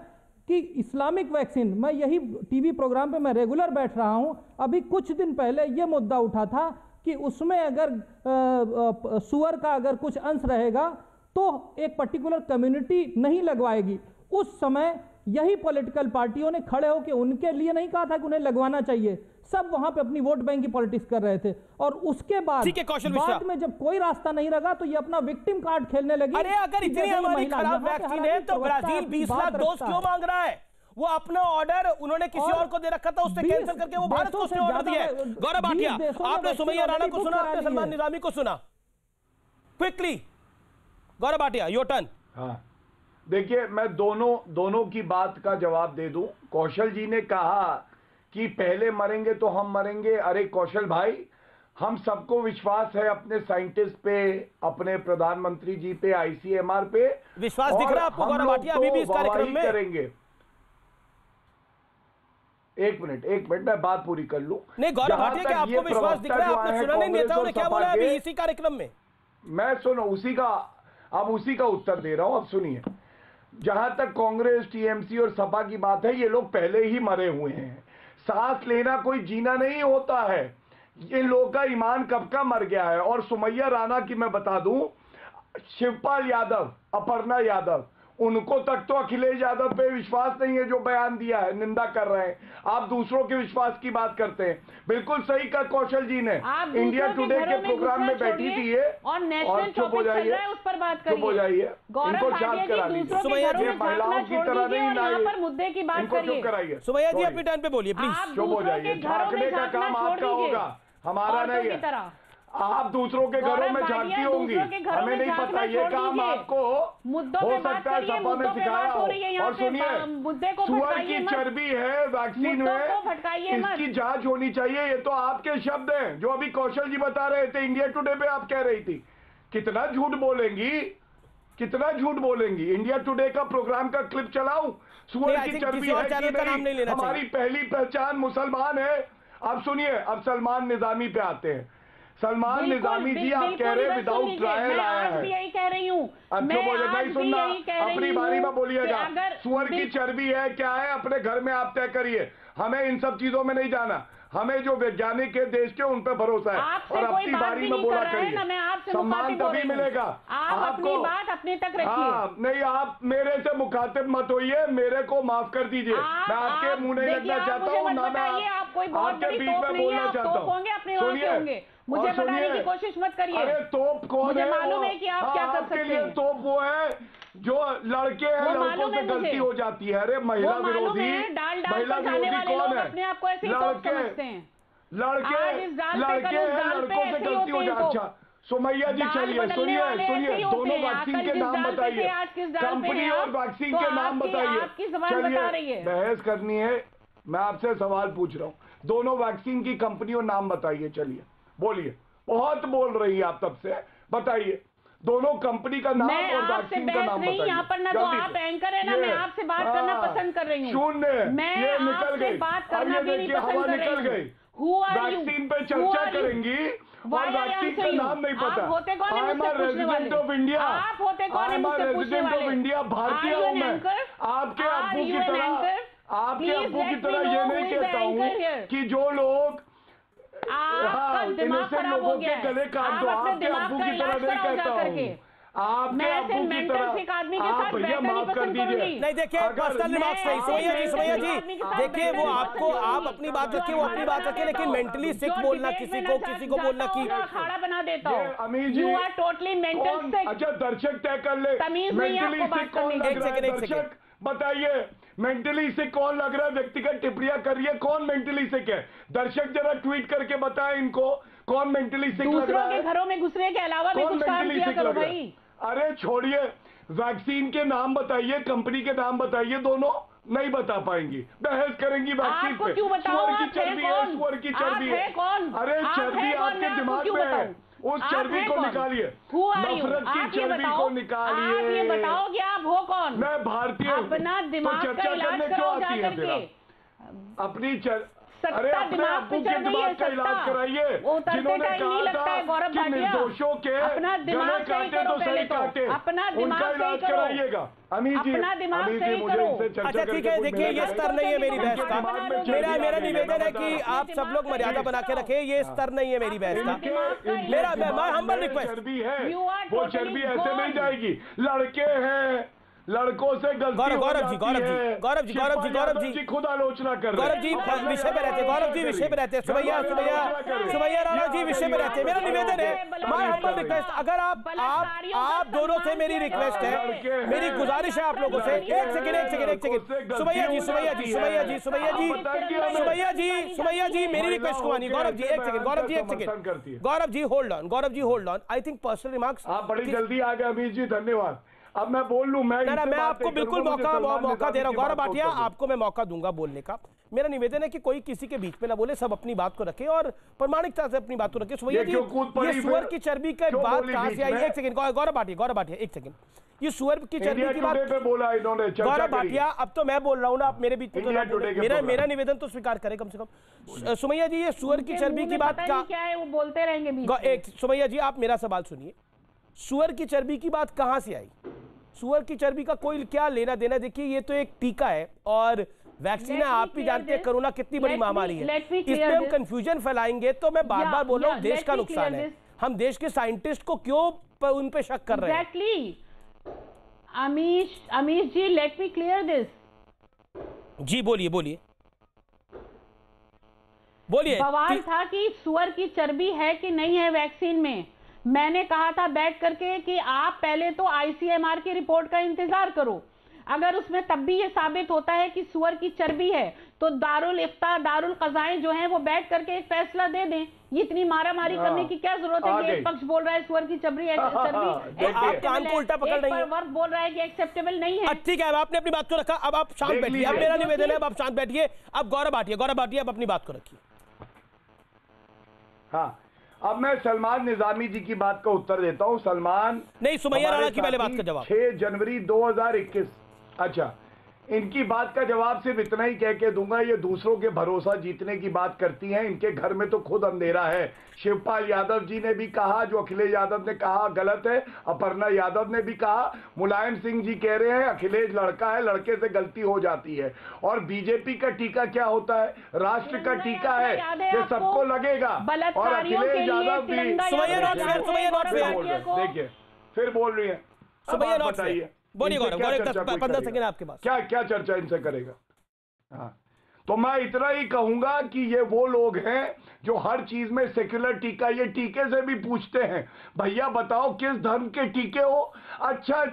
कि इस्लामिक वैक्सीन, मैं यही टीवी प्रोग्राम पे मैं रेगुलर बैठ रहा हूं, अभी कुछ दिन पहले यह मुद्दा उठा था कि उसमें अगर सुअर का अगर कुछ अंश रहेगा तो एक पर्टिकुलर कम्युनिटी नहीं लगवाएगी। उस समय यही पॉलिटिकल पार्टियों ने खड़े होकर उनके लिए नहीं कहा था कि उन्हें लगवाना चाहिए, सब वहां पे अपनी वोट बैंक की पॉलिटिक्स कर रहे थे। और उसके बाद में जब कोई रास्ता नहीं लगा तो ये अपना विक्टिम कार्ड खेलने लगी। अरे अगर इतनी हमारी खराब वैक्सीन है तो ब्राजील 20 लाख डोज क्यों मांग रहा है? वो अपना ऑर्डर उन्होंने किसी और को दे रखा था, उससे कैंसिल करके वो भारत को उसने ऑर्डर दिया है। गौरव भाटिया, आपने सुमैया राणा को सुना, आपने सलमान निजामी को सुना, quickly Gaurav Bhatia your turn. हाँ देखिए, मैं दोनों की बात का जवाब दे दूं। कौशल जी ने कहा कि पहले मरेंगे तो हम मरेंगे। अरे कौशल भाई, हम सबको विश्वास है अपने साइंटिस्ट पे, अपने प्रधानमंत्री जी पे, आईसीएमआर पे। विश्वास दिख रहा है आपको गौरव भाटिया अभी भी इस कार्यक्रम में? करेंगे। एक मिनट मैं बात पूरी कर लूं। नहीं गौरव भाटिया, क्या आपको विश्वास दिख रहा है? आपने सुना नहीं नेताओं ने क्या बोला अभी इसी कार्यक्रम में? मैं सुनो उसी का उत्तर दे रहा हूं। अब सुनिए, जहां तक कांग्रेस, टीएमसी और सपा की बात है, ये लोग पहले ही मरे हुए हैं। सांस लेना कोई जीना नहीं होता है। इन लोगों का ईमान कब का मर गया है। और सुमैया राणा की मैं बता दूं, शिवपाल यादव, अपर्णा यादव, उनको तक तो अखिलेश यादव पे विश्वास नहीं है जो बयान दिया है, निंदा कर रहे हैं। आप दूसरों के विश्वास की बात करते हैं। बिल्कुल सही कहा कौशल जी ने। इंडिया टुडे के प्रोग्राम में बैठी थी ये, और चुप हो जाइए, चुप हो जाइए, इनको शांत करा लीजिए। सुमैया जी, महिलाओं की तरह नहीं लाइए, मुद्दे की बात इनको चुप कराइए। सुमैया जी अपनी टर्न पे बोलिए प्लीज। चुप हो जाइए, झांकने का काम आपका होगा, हमारा नहीं है। आप दूसरों के घरों में झांकती होंगी, हमें नहीं पता। ये काम आपको हो सकता है सपा में सिखाया हो। और सुनिए, सुअर की चर्बी है वैक्सीन में, इसकी जांच होनी चाहिए। ये तो आपके शब्द हैं जो अभी कौशल जी बता रहे थे, इंडिया टुडे पे आप कह रही थी। कितना झूठ बोलेंगी, कितना झूठ बोलेंगी। इंडिया टुडे का प्रोग्राम का क्लिप चलाऊं? सुअर की चर्बी है कि नहीं? हमारी पहली पहचान मुसलमान है। अब सुनिए, अब सलमान निजामी पे आते हैं। सलमान निजामी जी, आप कह रहे हैं विदाउट ट्रायल आया है। यही कह रही हूँ, नहीं सुनना, अपनी बारी में बोलिएगा। सुअर की चर्बी है क्या है, अपने घर में आप तय करिए। हमें इन सब चीजों में नहीं जाना। हमें जो वैज्ञानिक है देश के, उन पे भरोसा है। और अपनी बारी में बोला करिए, सम्मान तभी मिलेगा। आपको बात अपने तक रखिए। नहीं, आप मेरे से मुखातिब मत होइए, मेरे को माफ कर दीजिए। मैं आपके मुंह नहीं लगना चाहता हूँ, ना मैं आपके बीच में बोलना चाहता हूँ। सुनिए, मुझे बताने की कोशिश मत करिए। अरे तोप कौन मुझे है? मालूम है कि आप क्या कर सकते हैं। तोप वो है जो लड़के हैं, लड़कों से गलती हो जाती है। अरे महिला विरोधी, महिला विरोधी कौन है? अपने आप को ऐसे ही समझते हैं। लड़के हैं, लड़कों से गलती हो जाती है। अच्छा सुमैया जी, चलिए सुनिए, दोनों वैक्सीन के नाम बताइए, कंपनी और वैक्सीन के नाम बताइए। चलिए, बहस करनी है, मैं आपसे सवाल पूछ रहा हूँ। दोनों वैक्सीन की कंपनी और नाम बताइए। चलिए बोलिए, बहुत बोल रही है आप तब से, बताइए दोनों कंपनी का नाम और वैक्सीन का नाम बताइए। यहाँ पर ना तो आप एंकर है ना मैं आपसे बात करना पसंद कर रही हूँ। शून्य, मैं ये निकल गई, बात करना भी नहीं पसंद कर रही हूँ। वैक्सीन पे चर्चा करेंगी और वैक्सीन का नाम नहीं पता। I am resident of India, I am resident of India, भारतीय हूँ मैं। आपके अब्बू की तरह ये नहीं कहता हूँ कि जो लोग इनोसेंट लोगों के गले काट दो। आपके अब्बू की तरह नहीं कहता हूँ, आपके अब्बू की तरह। आप भैया माफ कर दीजिए। नहीं देखिए, पर्सनल रिमार्क्स नहीं। सुमैया जी देखिए, वो आपको, आप अपनी बात रखिए, वो अपनी बात रखिए, लेकिन मेंटली सिक बोलना किसी को बोलना की अखाड़ा बना देता हूँ। अमीर जी, यू आर टोटली मेंटल सिक। अच्छा दर्शक तय कर ले, मेंटली सिक कौन लग रहा है? दर्शक बताइए, मेंटली सिक कौन लग रहा है? व्यक्तिगत टिप्पणियां करिए, कौन मेंटली सिक है? दर्शक जरा ट्वीट करके बताएं इनको, कौन मेंटली सिक लग रहा है? दूसरों के घरों में घुसने के अलावा भी कुछ काम किया करो भाई। अरे छोड़िए, वैक्सीन के नाम बताइए, कंपनी के नाम बताइए। दोनों नहीं बता पाएंगी, बहस करेंगी वैक्सीन पे। सुअर की चर्बी है, सुअर की चर्बी है। अरे चर्बी आपके दिमाग में है, उस चर्बी को निकालिए, नफरत की चर्बी को निकालिए। आप ये बताओ कि आप हो कौन? मैं भारतीय हूं। अपना दिमाग तो चर्चा करने क्यों आती है फिर? अपनी अरे अपने अब्बू के दिमाग का इलाज कराइए, जिन्होंने कहा था कि निर्दोषों के गले काटे तो सही काटे, उनका इलाज कराइएगा। अमीर जी, मुझे इनसे चर्चा अच्छा ठीक है, देखिए ये स्तर नहीं है मेरी बहस का। मेरा निवेदन है कि आप सब लोग मर्यादा बना के रखें, ये स्तर नहीं है मेरी बहस का। मेरा हम्बल रिक्वेस्ट, चर्बी है वो चर्बी ऐसे नहीं जाएगी। लड़के हैं, लड़कों से गलती हो जाती है। गौरव जी खुद आलोचना कर रहे हैं। गौरव जी विषय पे रहते, गौरव जी विषय पे रहते, सुमैया राणा जी विषय पे रहते। मेरा निवेदन है, माय हम्बल रिक्वेस्ट, अगर आप दोनों से मेरी रिक्वेस्ट है, मेरी गुजारिश है आप लोगों से, एक सेकंड सुमैया जी मेरी रिक्वेस्ट को मानिए। गौरव जी एक second, Gaurav ji hold on. I think personal remarks आप बड़ी जल्दी आ गए अमीर जी, धन्यवाद। अब मैं बोल लूं, मैं आपको बिल्कुल मौका दे रहा हूं। गौरव भाटिया, आपको मैं मौका दूंगा बोलने का। मेरा निवेदन है कि कोई किसी के बीच में ना बोले, सब अपनी बात को रखे और प्रामाणिकता से अपनी बात को रखे। सुमैया जी, ये सुअर की चर्बी के बात कहां से आई? एक सेकंड गौरव भाटिया एक सेकंड, ये सुअर की चर्बी की बात पे बोला इन्होंने। गौरव भाटिया, अब तो मैं बोल रहा हूं ना, आप मेरे बीच में मेरा निवेदन तो स्वीकार करें कम से कम। सुमैया जी, ये सुअर की चर्बी की बात क्या है, वो बोलते रहेंगे। सुमैया जी, आप मेरा सवाल सुनिए, सुअर की चर्बी की बात कहां से आई? सुअर की चर्बी का कोई क्या लेना देना? देखिए ये तो एक टीका है और वैक्सीन है, आप भी जानते हैं कोरोना कितनी बड़ी महामारी है। इसमें हम कंफ्यूजन फैलाएंगे तो मैं बार बार बोल रहा हूँ, देश का नुकसान है। हम देश के साइंटिस्ट को क्यों उन पे शक कर रहे हैं? Exactly Amish ji, let me clear this. जी बोलिए। सवाल था कि सुअर की चर्बी है कि नहीं है वैक्सीन में। मैंने कहा था बैठ करके कि आप पहले तो आईसीएमआर की रिपोर्ट का इंतजार करो। अगर उसमें तब भी ये साबित होता है कि सुअर की चर्बी है तो दारुल इफ्ता, दारुल कज़ाएं जो हैं वो बैठ करके एक फैसला दे दें। ये इतनी मारामारी करने की क्या जरूरत है कि एक पक्ष बोल रहा है सुअर की चर्बी आप कान को उल्टा पकड़ रही हैं, वर्ग बोल रहा है कि एक्सेप्टेबल नहीं है। ठीक है, अब आपने अपनी बात को रखा, अब आप शांत बैठिए। अब मेरा निवेदन है, अब आप शांत बैठिए। अब गौरव भाटिया अब अपनी बात को रखिए। हाँ, अब मैं सलमान निजामी जी की बात का उत्तर देता हूं। सलमान नहीं, सुमैया राणा की पहले बात का जवाब। 6 जनवरी 2021, अच्छा, इनकी बात का जवाब सिर्फ इतना ही कह के दूंगा, ये दूसरों के भरोसा जीतने की बात करती हैं। इनके घर में तो खुद अंधेरा है। शिवपाल यादव जी ने भी कहा, जो अखिलेश यादव ने कहा गलत है। अपर्णा यादव ने भी कहा। मुलायम सिंह जी कह रहे हैं अखिलेश लड़का है, लड़के से गलती हो जाती है। और बीजेपी का टीका क्या होता है? राष्ट्र का टीका है, ये सबको लगेगा। और अखिलेश यादव भी, देखिए फिर बोल रही है। बताइए, बोलिए गौरव, 15 सेकंड आपके पास। क्या चर्चा इनसे करेगा? हाँ, तो मैं इतना ही कहूंगा कि ये वो लोग हैं जो हर चीज में सेक्युलर टीका, ये टीके से भी पूछते हैं, भैया बताओ किस धर्म के टीके हो? अच्छा,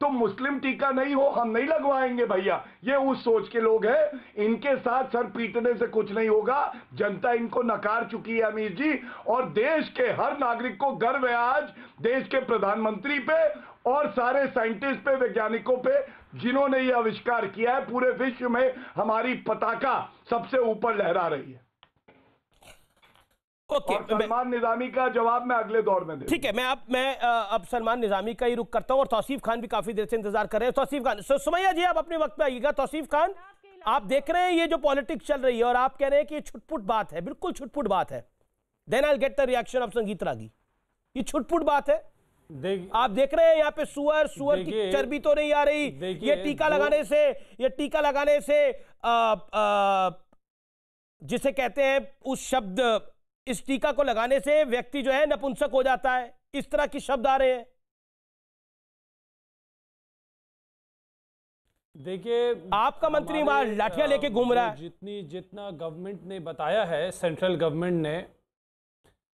तो मुस्लिम टीका नहीं हो, हम नहीं लगवाएंगे भैया। ये उस सोच के लोग हैं। इनके साथ सर पीटने से कुछ नहीं होगा। जनता इनको नकार चुकी है अमीर जी, और देश के हर नागरिक को गर्व है आज देश के प्रधानमंत्री पे और सारे साइंटिस्ट पे, वैज्ञानिकों पे, जिन्होंने ये आविष्कार किया है। पूरे विश्व में हमारी पताका सबसे ऊपर लहरा रही है। ओके, सलमान निजामी का जवाब मैं अगले दौर में ठीक है। मैं अब सलमान निजामी का ही रुख करता हूं और तौसीफ खान भी काफी देर से इंतजार कर रहे हैं। तौसीफ खान, सुमैया जी आप अपने वक्त पे आइएगा। तौसीफ खान, आप देख रहे हैं ये जो पॉलिटिक्स चल रही है और आप कह रहे हैं कि ये छुटपुट बात है, बिल्कुल छुटपुट बात है। Then I will get the reaction of Sangeet Ragi. ये छुटपुट बात है। आप देख रहे हैं यहाँ पे सुअर की चर्बी तो नहीं आ रही। ये टीका लगाने से जिसे कहते हैं उस शब्द, इस टीका को लगाने से व्यक्ति जो है नपुंसक हो जाता है, इस तरह के शब्द आ रहे हैं। देखिए, आपका मंत्री वहां लाठियां लेके घूम रहा है। जितना गवर्नमेंट ने बताया है, सेंट्रल गवर्नमेंट ने,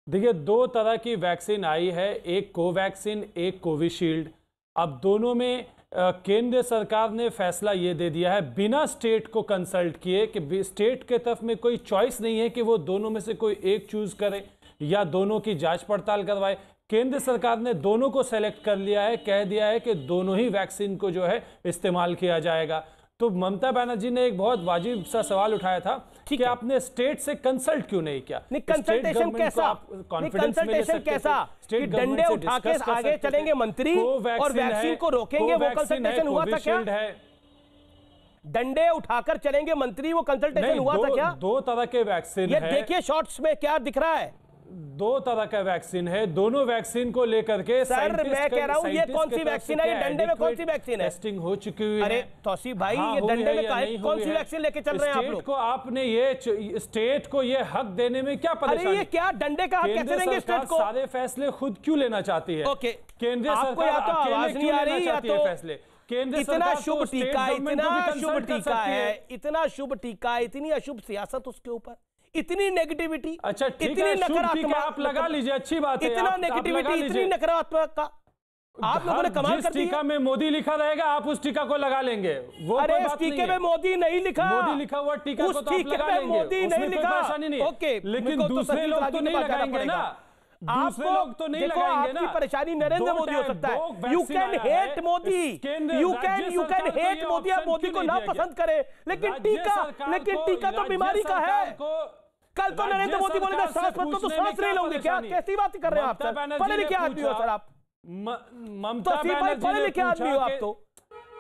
देखिए 2 तरह की वैक्सीन आई है, एक कोवैक्सीन, एक कोविशील्ड। अब दोनों में केंद्र सरकार ने फैसला ये दे दिया है बिना स्टेट को कंसल्ट किए कि स्टेट के तरफ में कोई चॉइस नहीं है कि वो दोनों में से कोई एक चूज करे या दोनों की जांच पड़ताल करवाए। केंद्र सरकार ने दोनों को सेलेक्ट कर लिया है, कह दिया है कि दोनों ही वैक्सीन को जो है इस्तेमाल किया जाएगा। तो ममता बनर्जी ने एक बहुत वाजिब सा सवाल उठाया था कि आपने स्टेट से कंसल्ट क्यों नहीं किया। कंसल्टेशन कैसा, कंसल्टेशन कैसा कि डंडे उठा के आगे चलेंगे मंत्री और वैक्सीन को रोकेंगे, वो कंसल्टेशन हुआ था क्या? डंडे उठाकर चलेंगे मंत्री, वो कंसल्टेशन हुआ था क्या? दो तरह के वैक्सीन ये देखिए शॉर्ट्स में क्या दिख रहा है, दो तरह का वैक्सीन है, दोनों वैक्सीन को लेकर के सर मैं कह रहा हूं ये कौन सी वैक्सीन है, ये डंडे में कौन सी वैक्सीन है? टेस्टिंग हो चुकी हुई है। अरे तौसीफ भाई ये डंडे में कौन सी वैक्सीन लेके चल रहे हैं आप लोग? को आपने ये स्टेट को ये हक देने में क्या परेशानी? अरे ये क्या डंडे का हक कैसे देंगे स्टेट को? सारे फैसले खुद क्यों लेना चाहती है? ओके, केंद्र सरकार या तो आवाज नहीं आ रही या तो फैसले। इतना शुभ टीका, इतना शुभ टीका है, इतना शुभ टीका, इतनी अशुभ सियासत उसके ऊपर, इतनी नेगेटिविटी, अच्छा इतनी नकारात्मक आप लगा लीजिए, अच्छी बात है, इतना नेगेटिविटी, इतनी नकारात्मक का आप लोगों ने कमाल कर दिया। टीका में मोदी लिखा रहेगा, आप उस टीका को लगा लेंगे, वो अरे इस टीके में मोदी नहीं लिखा, मोदी लिखा हुआ टीका को तो आप लगा लेंगे, मोदी नहीं लिखा, परेशानी नहीं। ओके, लेकिन दूसरे लोग तो नहीं लगाएंगे ना, दूसरे लोग तो नहीं लगाएंगे ना। आपकी परेशानी नरेंद्र मोदी हो सकता है, you can hate Modi, you can hate Modi, आप मोदी को ना पसंद करें, लेकिन टीका तो बीमारी का है। कल तो नरेंद्र मोदी बोलेगा सांस मत तो सांस नहीं लोगे क्या? कैसी बात कर रहे हैं आप सर? पढ़े लिखे आदमी हो सर आप, ममता बनर्जी पढ़े लिखे आदमी हो आप तो।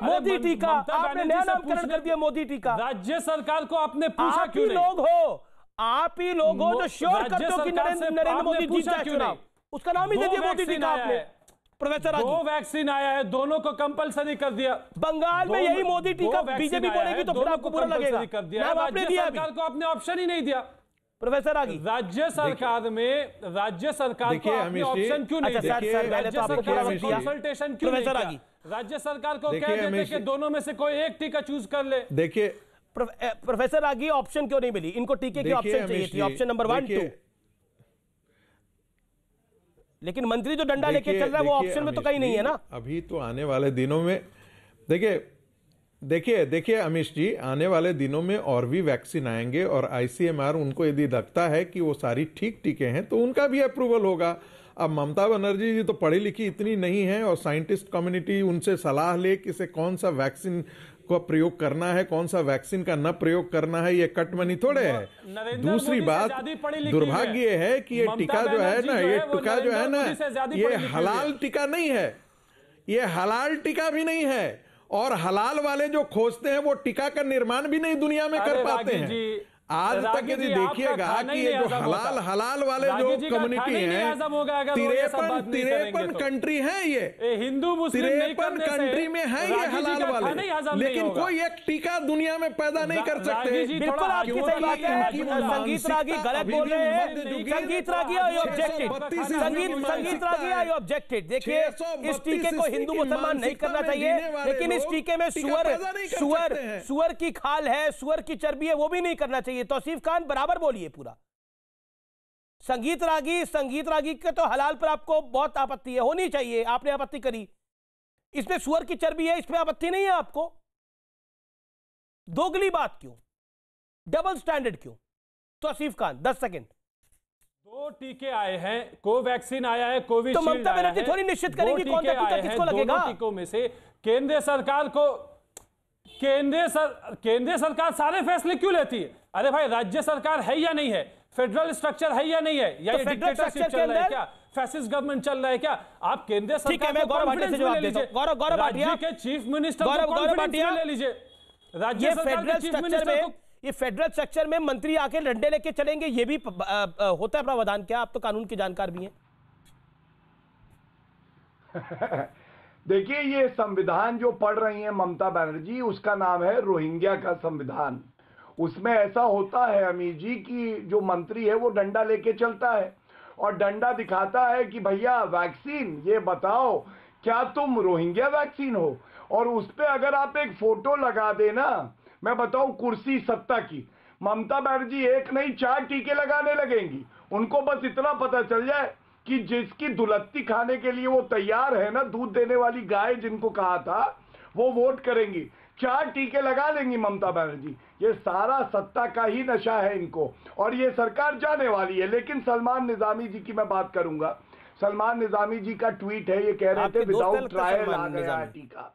मोदी टीका आपने नया नामकरण कर दिया, मोदी टीका। राज्य सरकार को आपने पूछा क्यों नहीं? आप ही लोग हो जो श्योर करते हो कि नरेंद्र मोदी जीत जाए चुनाव, उसका नाम ही दे दिया मोदी टीका आपने। प्रोफेसर दो वैक्सीन आया है, दोनों को कंपलसरी कर दिया। बंगाल में यही मोदी टीका बीजेपी बोलेगी तो फिर आपको बुरा लगेगा। राज्य सरकार को आपने ऑप्शन ही नहीं दिया। प्रोफेसर आगी, राज्य सरकार में राज्य सरकार को आपने ऑप्शन क्यों नहीं दिया? कंसल्टेशन क्यों नहीं किया? राज्य सरकार को कह देते कि दोनों में से कोई एक टीका चूज कर ले। देखिए प्रोफेसर आगी, ऑप्शन क्यों नहीं मिली इनको? टीके की ऑप्शन चाहिए थी, ऑप्शन नंबर 1 2, लेकिन मंत्री जो डंडा लेके चल रहा है वो ऑप्शन में तो कहीं नहीं है ना। अभी तो आने वाले दिनों में देखिए अमीश जी, आने वाले दिनों में और भी वैक्सीन आएंगे और आईसीएमआर उनको यदि लगता है कि वो सारी ठीक टीके हैं तो उनका भी अप्रूवल होगा। अब ममता बनर्जी जी तो पढ़ी लिखी इतनी नहीं है और साइंटिस्ट कम्युनिटी उनसे सलाह ले कि इसे कौन सा वैक्सीन को प्रयोग करना है, कौन सा वैक्सीन का न प्रयोग करना है, ये कटमनी थोड़े है। दूसरी बात, दुर्भाग्य है कि ये टीका जो है ना, ये टीका जो है ना, ये हलाल टीका नहीं है, ये हलाल टीका भी नहीं है, और हलाल वाले जो खोजते हैं वो टीका का निर्माण भी नहीं दुनिया में कर पाते हैं। आज तक यदि देखिएगा कि ये जो हलाल वाले जो कम्युनिटी है, 53 कंट्री है, ये हिंदू मुस्लिम 53 कंट्री में है ये हलाल वाले, लेकिन कोई एक टीका दुनिया में पैदा नहीं कर सकते। बिल्कुल आपकी सही बात है। संगीत रागी गलत बोल रहे हैं। संगीत रागी आई ऑब्जेक्टेड, संगीत रागी आई ऑब्जेक्टेड। देखिए इस टीके को हिंदू मुसलमान नहीं करना चाहिए, लेकिन इस टीके में सुअर की खाल है, सुअर की चर्बी है, वो भी नहीं करना चाहिए। तौसीफ खान बराबर बोलिए पूरा। संगीत रागी के तो हलाल पर आपको बहुत आपत्ति है, होनी चाहिए, आपने आपत्ति करी। इसमें सुअर की चर्बी है, इसमें आपत्ति नहीं है आपको। दोगली बात क्यों, डबल स्टैंडर्ड क्यों? तौसीफ खान 10 सेकंड। 2 टीके आए हैं, कोवैक्सीन आया है, कोविशील्ड तो ममता बनर्जी थोड़ी निश्चित करेंगी कौन सा टीका किसको लगेगा। टीकों में से केंद्र सरकार सारे फैसले क्यों लेती है? अरे भाई, राज्य सरकार है या नहीं है, फेडरल स्ट्रक्चर है या नहीं है, या ये डिक्टेटरशिप चल रहा है क्या, फैसिस्ट गवर्नमेंट चल रहा है क्या? आप केंद्र सरकार को कॉन्फिडेंस में ले लीजिए। राज्य के चीफ मिनिस्टर को कॉन्फिडेंस में ले लीजिए। राज्य सरकार के चीफ मिनिस्टर को, ये फेडरल स्ट्रक्चर में मंत्री आके डंडे लेके चलेंगे, ये भी होता है प्रावधान क्या? आप तो कानून के जानकार भी हैं। देखिए, ये संविधान जो पढ़ रही हैं ममता बनर्जी, उसका नाम है रोहिंग्या का संविधान। उसमें ऐसा होता है अमीर जी कि जो मंत्री है वो डंडा लेके चलता है और डंडा दिखाता है कि भैया वैक्सीन, ये बताओ क्या तुम रोहिंग्या वैक्सीन हो? और उस पर अगर आप एक फोटो लगा देना, मैं बताऊं कुर्सी सत्ता की, ममता बनर्जी एक नहीं 4 टीके लगाने लगेंगी। उनको बस इतना पता चल जाए कि जिसकी दुलत्ती खाने के लिए वो तैयार है ना, दूध देने वाली गाय जिनको कहा था, वो वोट करेंगी। 4 टीके लगा लेंगी ममता बनर्जी। ये सारा सत्ता का ही नशा है इनको, और ये सरकार जाने वाली है। लेकिन सलमान निजामी जी की मैं बात करूंगा। सलमान निजामी जी का ट्वीट है, ये कह रहे थे विदाउट ट्रायल आ गया टीका।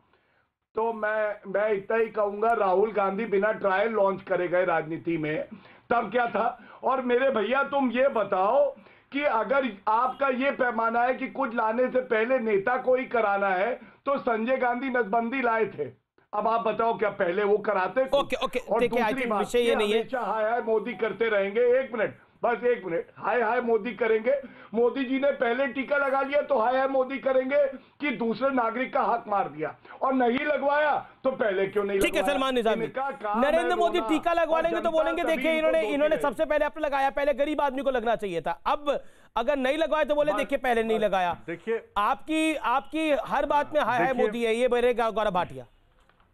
तो मैं इतना ही कहूंगा, राहुल गांधी बिना ट्रायल लॉन्च करे गए राजनीति में, तब क्या था। और मेरे भैया तुम ये बताओ कि अगर आपका ये पैमाना है कि कुछ लाने से पहले नेता को ही कराना है, तो संजय गांधी नसबंदी लाए थे, अब आप बताओ क्या पहले वो कराते? ओके और दूसरी बात, विषय ये नहीं है, हमेशा हाय हाय मोदी करते रहेंगे। एक मिनट, बस एक मिनट, हाय हाय मोदी करेंगे। मोदी जी ने पहले टीका लगा लिया तो हाय हाय मोदी करेंगे कि दूसरे नागरिक का हक मार दिया, और नहीं लगवाया तो पहले क्यों नहीं? ठीक है सलमान निजामी, नरेंद्र मोदी टीका लगवा लेंगे तो बोलेंगे देखिए इन्होंने सबसे पहले आपने लगाया, पहले गरीब आदमी को लगना चाहिए था। अब अगर नहीं लगवाया तो बोले देखिए पहले नहीं लगाया। देखिए आपकी हर बात में हाय हाय मोदी है, ये बोले Gaurav Bhatia.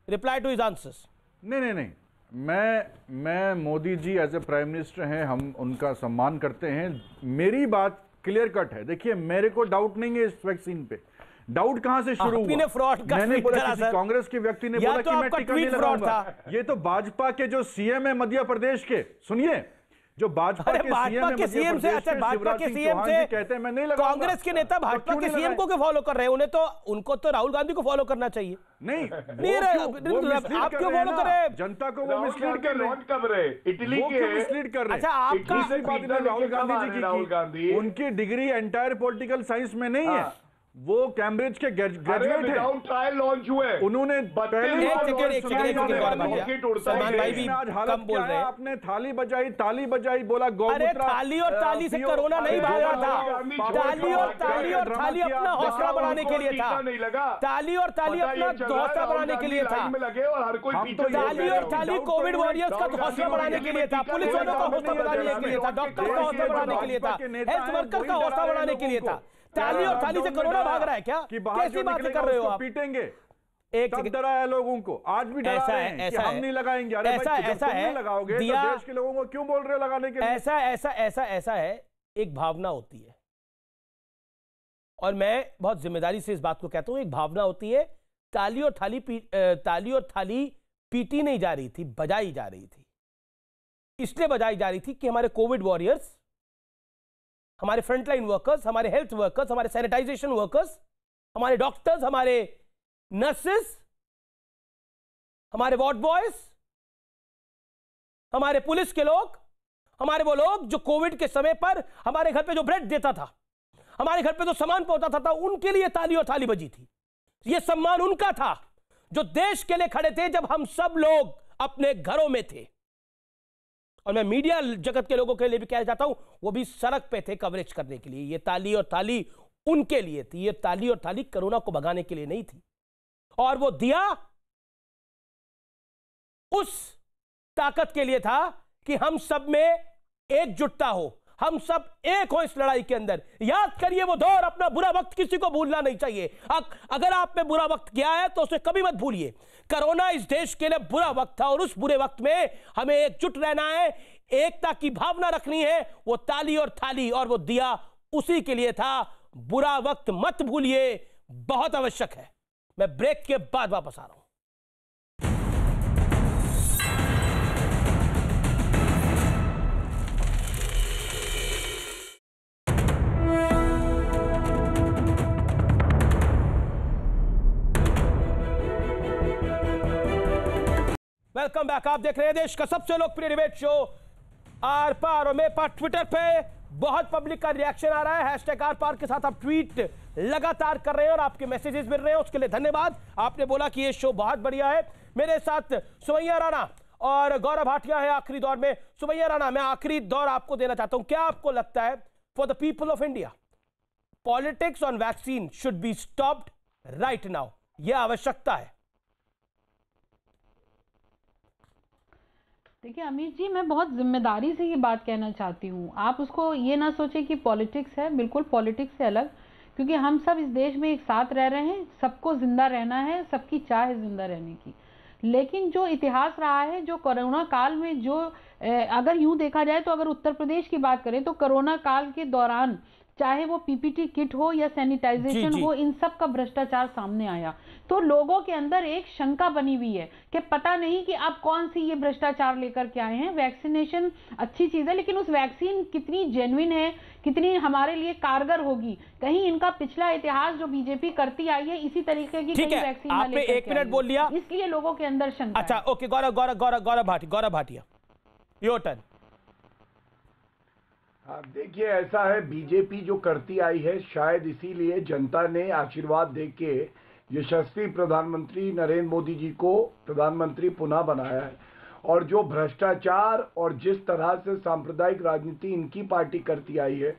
Reply to his answers. नहीं, मैं Modi ji as a prime minister हैं, हम उनका सम्मान करते हैं। मेरी बात क्लियर कट है। देखिए मेरे को डाउट नहीं है इस वैक्सीन पे। डाउट कहां से शुरू हुआ? फ्रॉड का मैंने बोला किसी कांग्रेस के व्यक्ति ने बोला कि मैं टीका नहीं लगाऊंगा। ये तो भाजपा के जो सीएम है मध्य प्रदेश के, सुनिए, जो भाजपा के सीएम से, अच्छा भाजपा के सीएम से कहते हैं मैं नहीं लगाऊंगा। कांग्रेस के नेता भाजपा के सीएम को क्यों फॉलो कर रहे हैं? उनको तो राहुल गांधी को फॉलो करना चाहिए। नहीं आप क्यों फॉलो कर रहे हैं? जनता को वो मिसलीड कर रहे हैं। कब रहे इटली के मिसलीड कर रहे हैं। अच्छा आपका राहुल गांधी जी की उनकी डिग्री एंटायर पॉलिटिकल साइंस में नहीं है, वो कैम्ब्रिज के ग्रेजुएट हैं। ट्रायल लॉन्च हुए, उन्होंने आपने थाली बजाई, ताली बजाई, बोला गौमूत्र। थाली और ताली से कोरोना नहीं भागा था। ताली और थाली अपना हौसला बढ़ाने के लिए था। ताली और ताली अपना हौसला बढ़ाने के लिए था। ताली और ताली कोविड वॉरियर्स का हौसला बढ़ाने के लिए था, पुलिस वालों का हौसला बढ़ाने के लिए था, डॉक्टर का हौसला बढ़ाने के लिए था, हेल्थ वर्कर का हौसला बढ़ाने के लिए था। ताली और थाली से कोरोना भाग रहा है क्या? कैसी बातें कर रहे हो आप? पीटेंगे तब डराया लोगों को, आज भी डरा रहे हैं कि हम नहीं लगाएंगे। अरे ऐसा है, लगाओगे तो देश के लोगों को क्यों बोल रहे हो लगाने के लिए? ऐसा है, एक भावना होती है, और मैं बहुत जिम्मेदारी से इस बात को कहता हूं, एक भावना होती है। ताली और थाली पीटी नहीं जा रही थी, बजाई जा रही थी। इसलिए बजाई जा रही थी कि हमारे कोविड वॉरियर्स, हमारे फ्रंटलाइन वर्कर्स, हमारे हेल्थ वर्कर्स, हमारे सैनिटाइजेशन वर्कर्स, हमारे डॉक्टर्स, हमारे नर्सेस, हमारे वार्ड बॉयज, हमारे पुलिस के लोग, हमारे वो लोग जो कोविड के समय पर हमारे घर पे जो ब्रेड देता था, हमारे घर पे जो सामान पहुंचाता था, उनके लिए ताली और थाली बजी थी। यह सम्मान उनका था जो देश के लिए खड़े थे जब हम सब लोग अपने घरों में थे। और मैं मीडिया जगत के लोगों के लिए भी कहना चाहता हूं, वो भी सड़क पे थे कवरेज करने के लिए। ये ताली और थाली उनके लिए थी, ये ताली और थाली कोरोना को भगाने के लिए नहीं थी। और वो दिया उस ताकत के लिए था कि हम सब में एकजुटता हो, हम सब एक हो इस लड़ाई के अंदर। याद करिए वो दौर, अपना बुरा वक्त किसी को भूलना नहीं चाहिए। अगर आप में बुरा वक्त गया है तो उसे कभी मत भूलिए। कोरोना इस देश के लिए बुरा वक्त था, और उस बुरे वक्त में हमें एकजुट रहना है, एकता की भावना रखनी है। वो ताली और थाली और वो दिया उसी के लिए था। बुरा वक्त मत भूलिए, बहुत आवश्यक है। मैं ब्रेक के बाद वापस आ रहा हूं। Welcome back. आप देख रहे हैं देश का सबसे लोकप्रिय डिबेट शो आर पार, और मेरे पास ट्विटर पे बहुत पब्लिक का रिएक्शन आ रहा है। हैशटैग आर पार के साथ आप ट्वीट लगातार कर रहे हैं और आपके मैसेजेस मिल रहे हैं, उसके लिए धन्यवाद। आपने बोला कि ये शो बहुत बढ़िया है। मेरे साथ सुमैया राणा और गौरव भाटिया है आखिरी दौर में। सुमैया राणा, मैं आखिरी दौर आपको देना चाहता हूं। क्या आपको लगता है for the people of India politics on vaccine should be stopped right now? यह आवश्यकता है? देखिए अमित जी, मैं बहुत जिम्मेदारी से ये बात कहना चाहती हूँ। आप उसको ये ना सोचें कि पॉलिटिक्स है, बिल्कुल पॉलिटिक्स से अलग, क्योंकि हम सब इस देश में एक साथ रह रहे हैं, सबको जिंदा रहना है, सबकी चाह है जिंदा रहने की। लेकिन जो इतिहास रहा है, जो कोरोना काल में जो अगर यूं देखा जाए तो अगर उत्तर प्रदेश की बात करें तो कोरोना काल के दौरान चाहे वो पीपीटी किट हो या सैनिटाइजेशन हो, इन सब का भ्रष्टाचार सामने आया। तो लोगों के अंदर एक शंका बनी हुई है कि पता नहीं कि आप कौन सी ये भ्रष्टाचार लेकर के आए हैं। वैक्सीनेशन अच्छी चीज है, लेकिन उस वैक्सीन कितनी जेन्युइन है, कितनी हमारे लिए कारगर होगी, कहीं इनका पिछला इतिहास जो बीजेपी करती आई है इसी तरीके की कहीं वैक्सीन आपने 1 मिनट बोल लिया, इसलिए लोगों के अंदर शंका। अच्छा, okay, Gaurav Bhatia, your turn. हाँ, देखिए ऐसा है, बीजेपी जो करती आई है, शायद इसीलिए जनता ने आशीर्वाद देके यशस्वी प्रधानमंत्री नरेंद्र मोदी जी को प्रधानमंत्री पुनः बनाया है। और जो भ्रष्टाचार और जिस तरह से सांप्रदायिक राजनीति इनकी पार्टी करती आई है,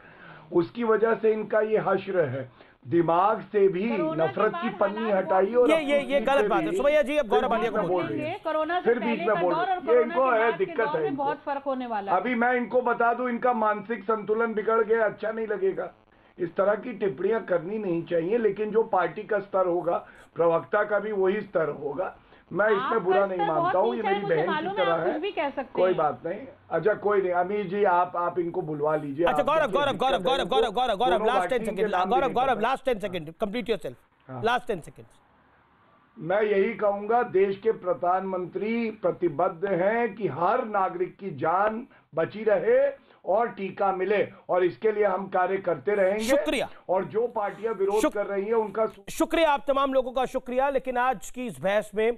उसकी वजह से इनका ये हश्र है। दिमाग से भी नफरत की पन्नी हटाई। और ये गलत बात है सुमैया जी। अब गौरव भाटिया को बोल रही है, कोरोना फिर बीच में बोल रही है, इनको है दिक्कत है, बहुत फर्क होने वाला है। अभी मैं इनको बता दूं, इनका मानसिक संतुलन बिगड़ गया, अच्छा नहीं लगेगा। इस तरह की टिप्पणियां करनी नहीं चाहिए, लेकिन जो पार्टी का स्तर होगा, प्रवक्ता का भी वही स्तर होगा। मैं इसमें बुरा नहीं मानता हूँ, ये मेरी बहन की तरह है, कोई बात नहीं। अच्छा कोई नहीं, अमीर जी आप इनको बुलवा लीजिए। अच्छा Gaurav last 10 second, Gaurav last 10 second, complete yourself, last 10 second. मैं यही कहूंगा, देश के प्रधानमंत्री प्रतिबद्ध हैं कि हर नागरिक की जान बची रहे और टीका मिले, और इसके लिए हम कार्य करते रहेंगे। शुक्रिया। और जो पार्टियां विरोध कर रही हैं उनका शुक्रिया, आप तमाम लोगों का शुक्रिया। लेकिन आज की इस बहस में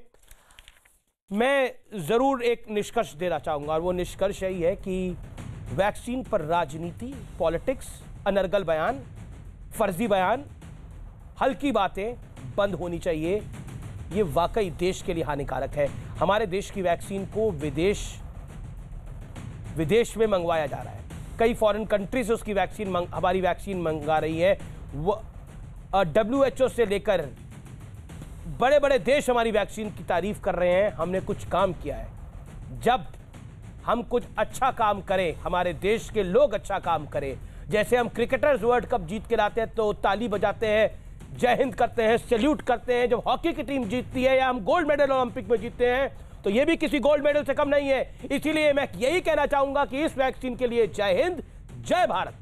मैं जरूर एक निष्कर्ष देना चाहूंगा, और वो निष्कर्ष यही है कि वैक्सीन पर राजनीति, पॉलिटिक्स, अनर्गल बयान, फर्जी बयान, हल्की बातें बंद होनी चाहिए। ये वाकई देश के लिए हानिकारक है। हमारे देश की वैक्सीन को विदेश में मंगवाया जा रहा है, कई फॉरेन कंट्री से उसकी वैक्सीन हमारी वैक्सीन मंगा रही है। WHO से लेकर बड़े बड़े देश हमारी वैक्सीन की तारीफ कर रहे हैं। हमने कुछ काम किया है। जब हम कुछ अच्छा काम करें, हमारे देश के लोग अच्छा काम करें, जैसे हम क्रिकेटर्स वर्ल्ड कप जीत के लाते हैं तो ताली बजाते हैं, जय हिंद करते हैं, सैल्यूट करते हैं। जब हॉकी की टीम जीतती है या हम गोल्ड मेडल ओलंपिक में जीतते हैं तो ये भी किसी गोल्ड मेडल से कम नहीं है। इसीलिए मैं यही कहना चाहूंगा कि इस वैक्सीन के लिए जय हिंद, जय भारत।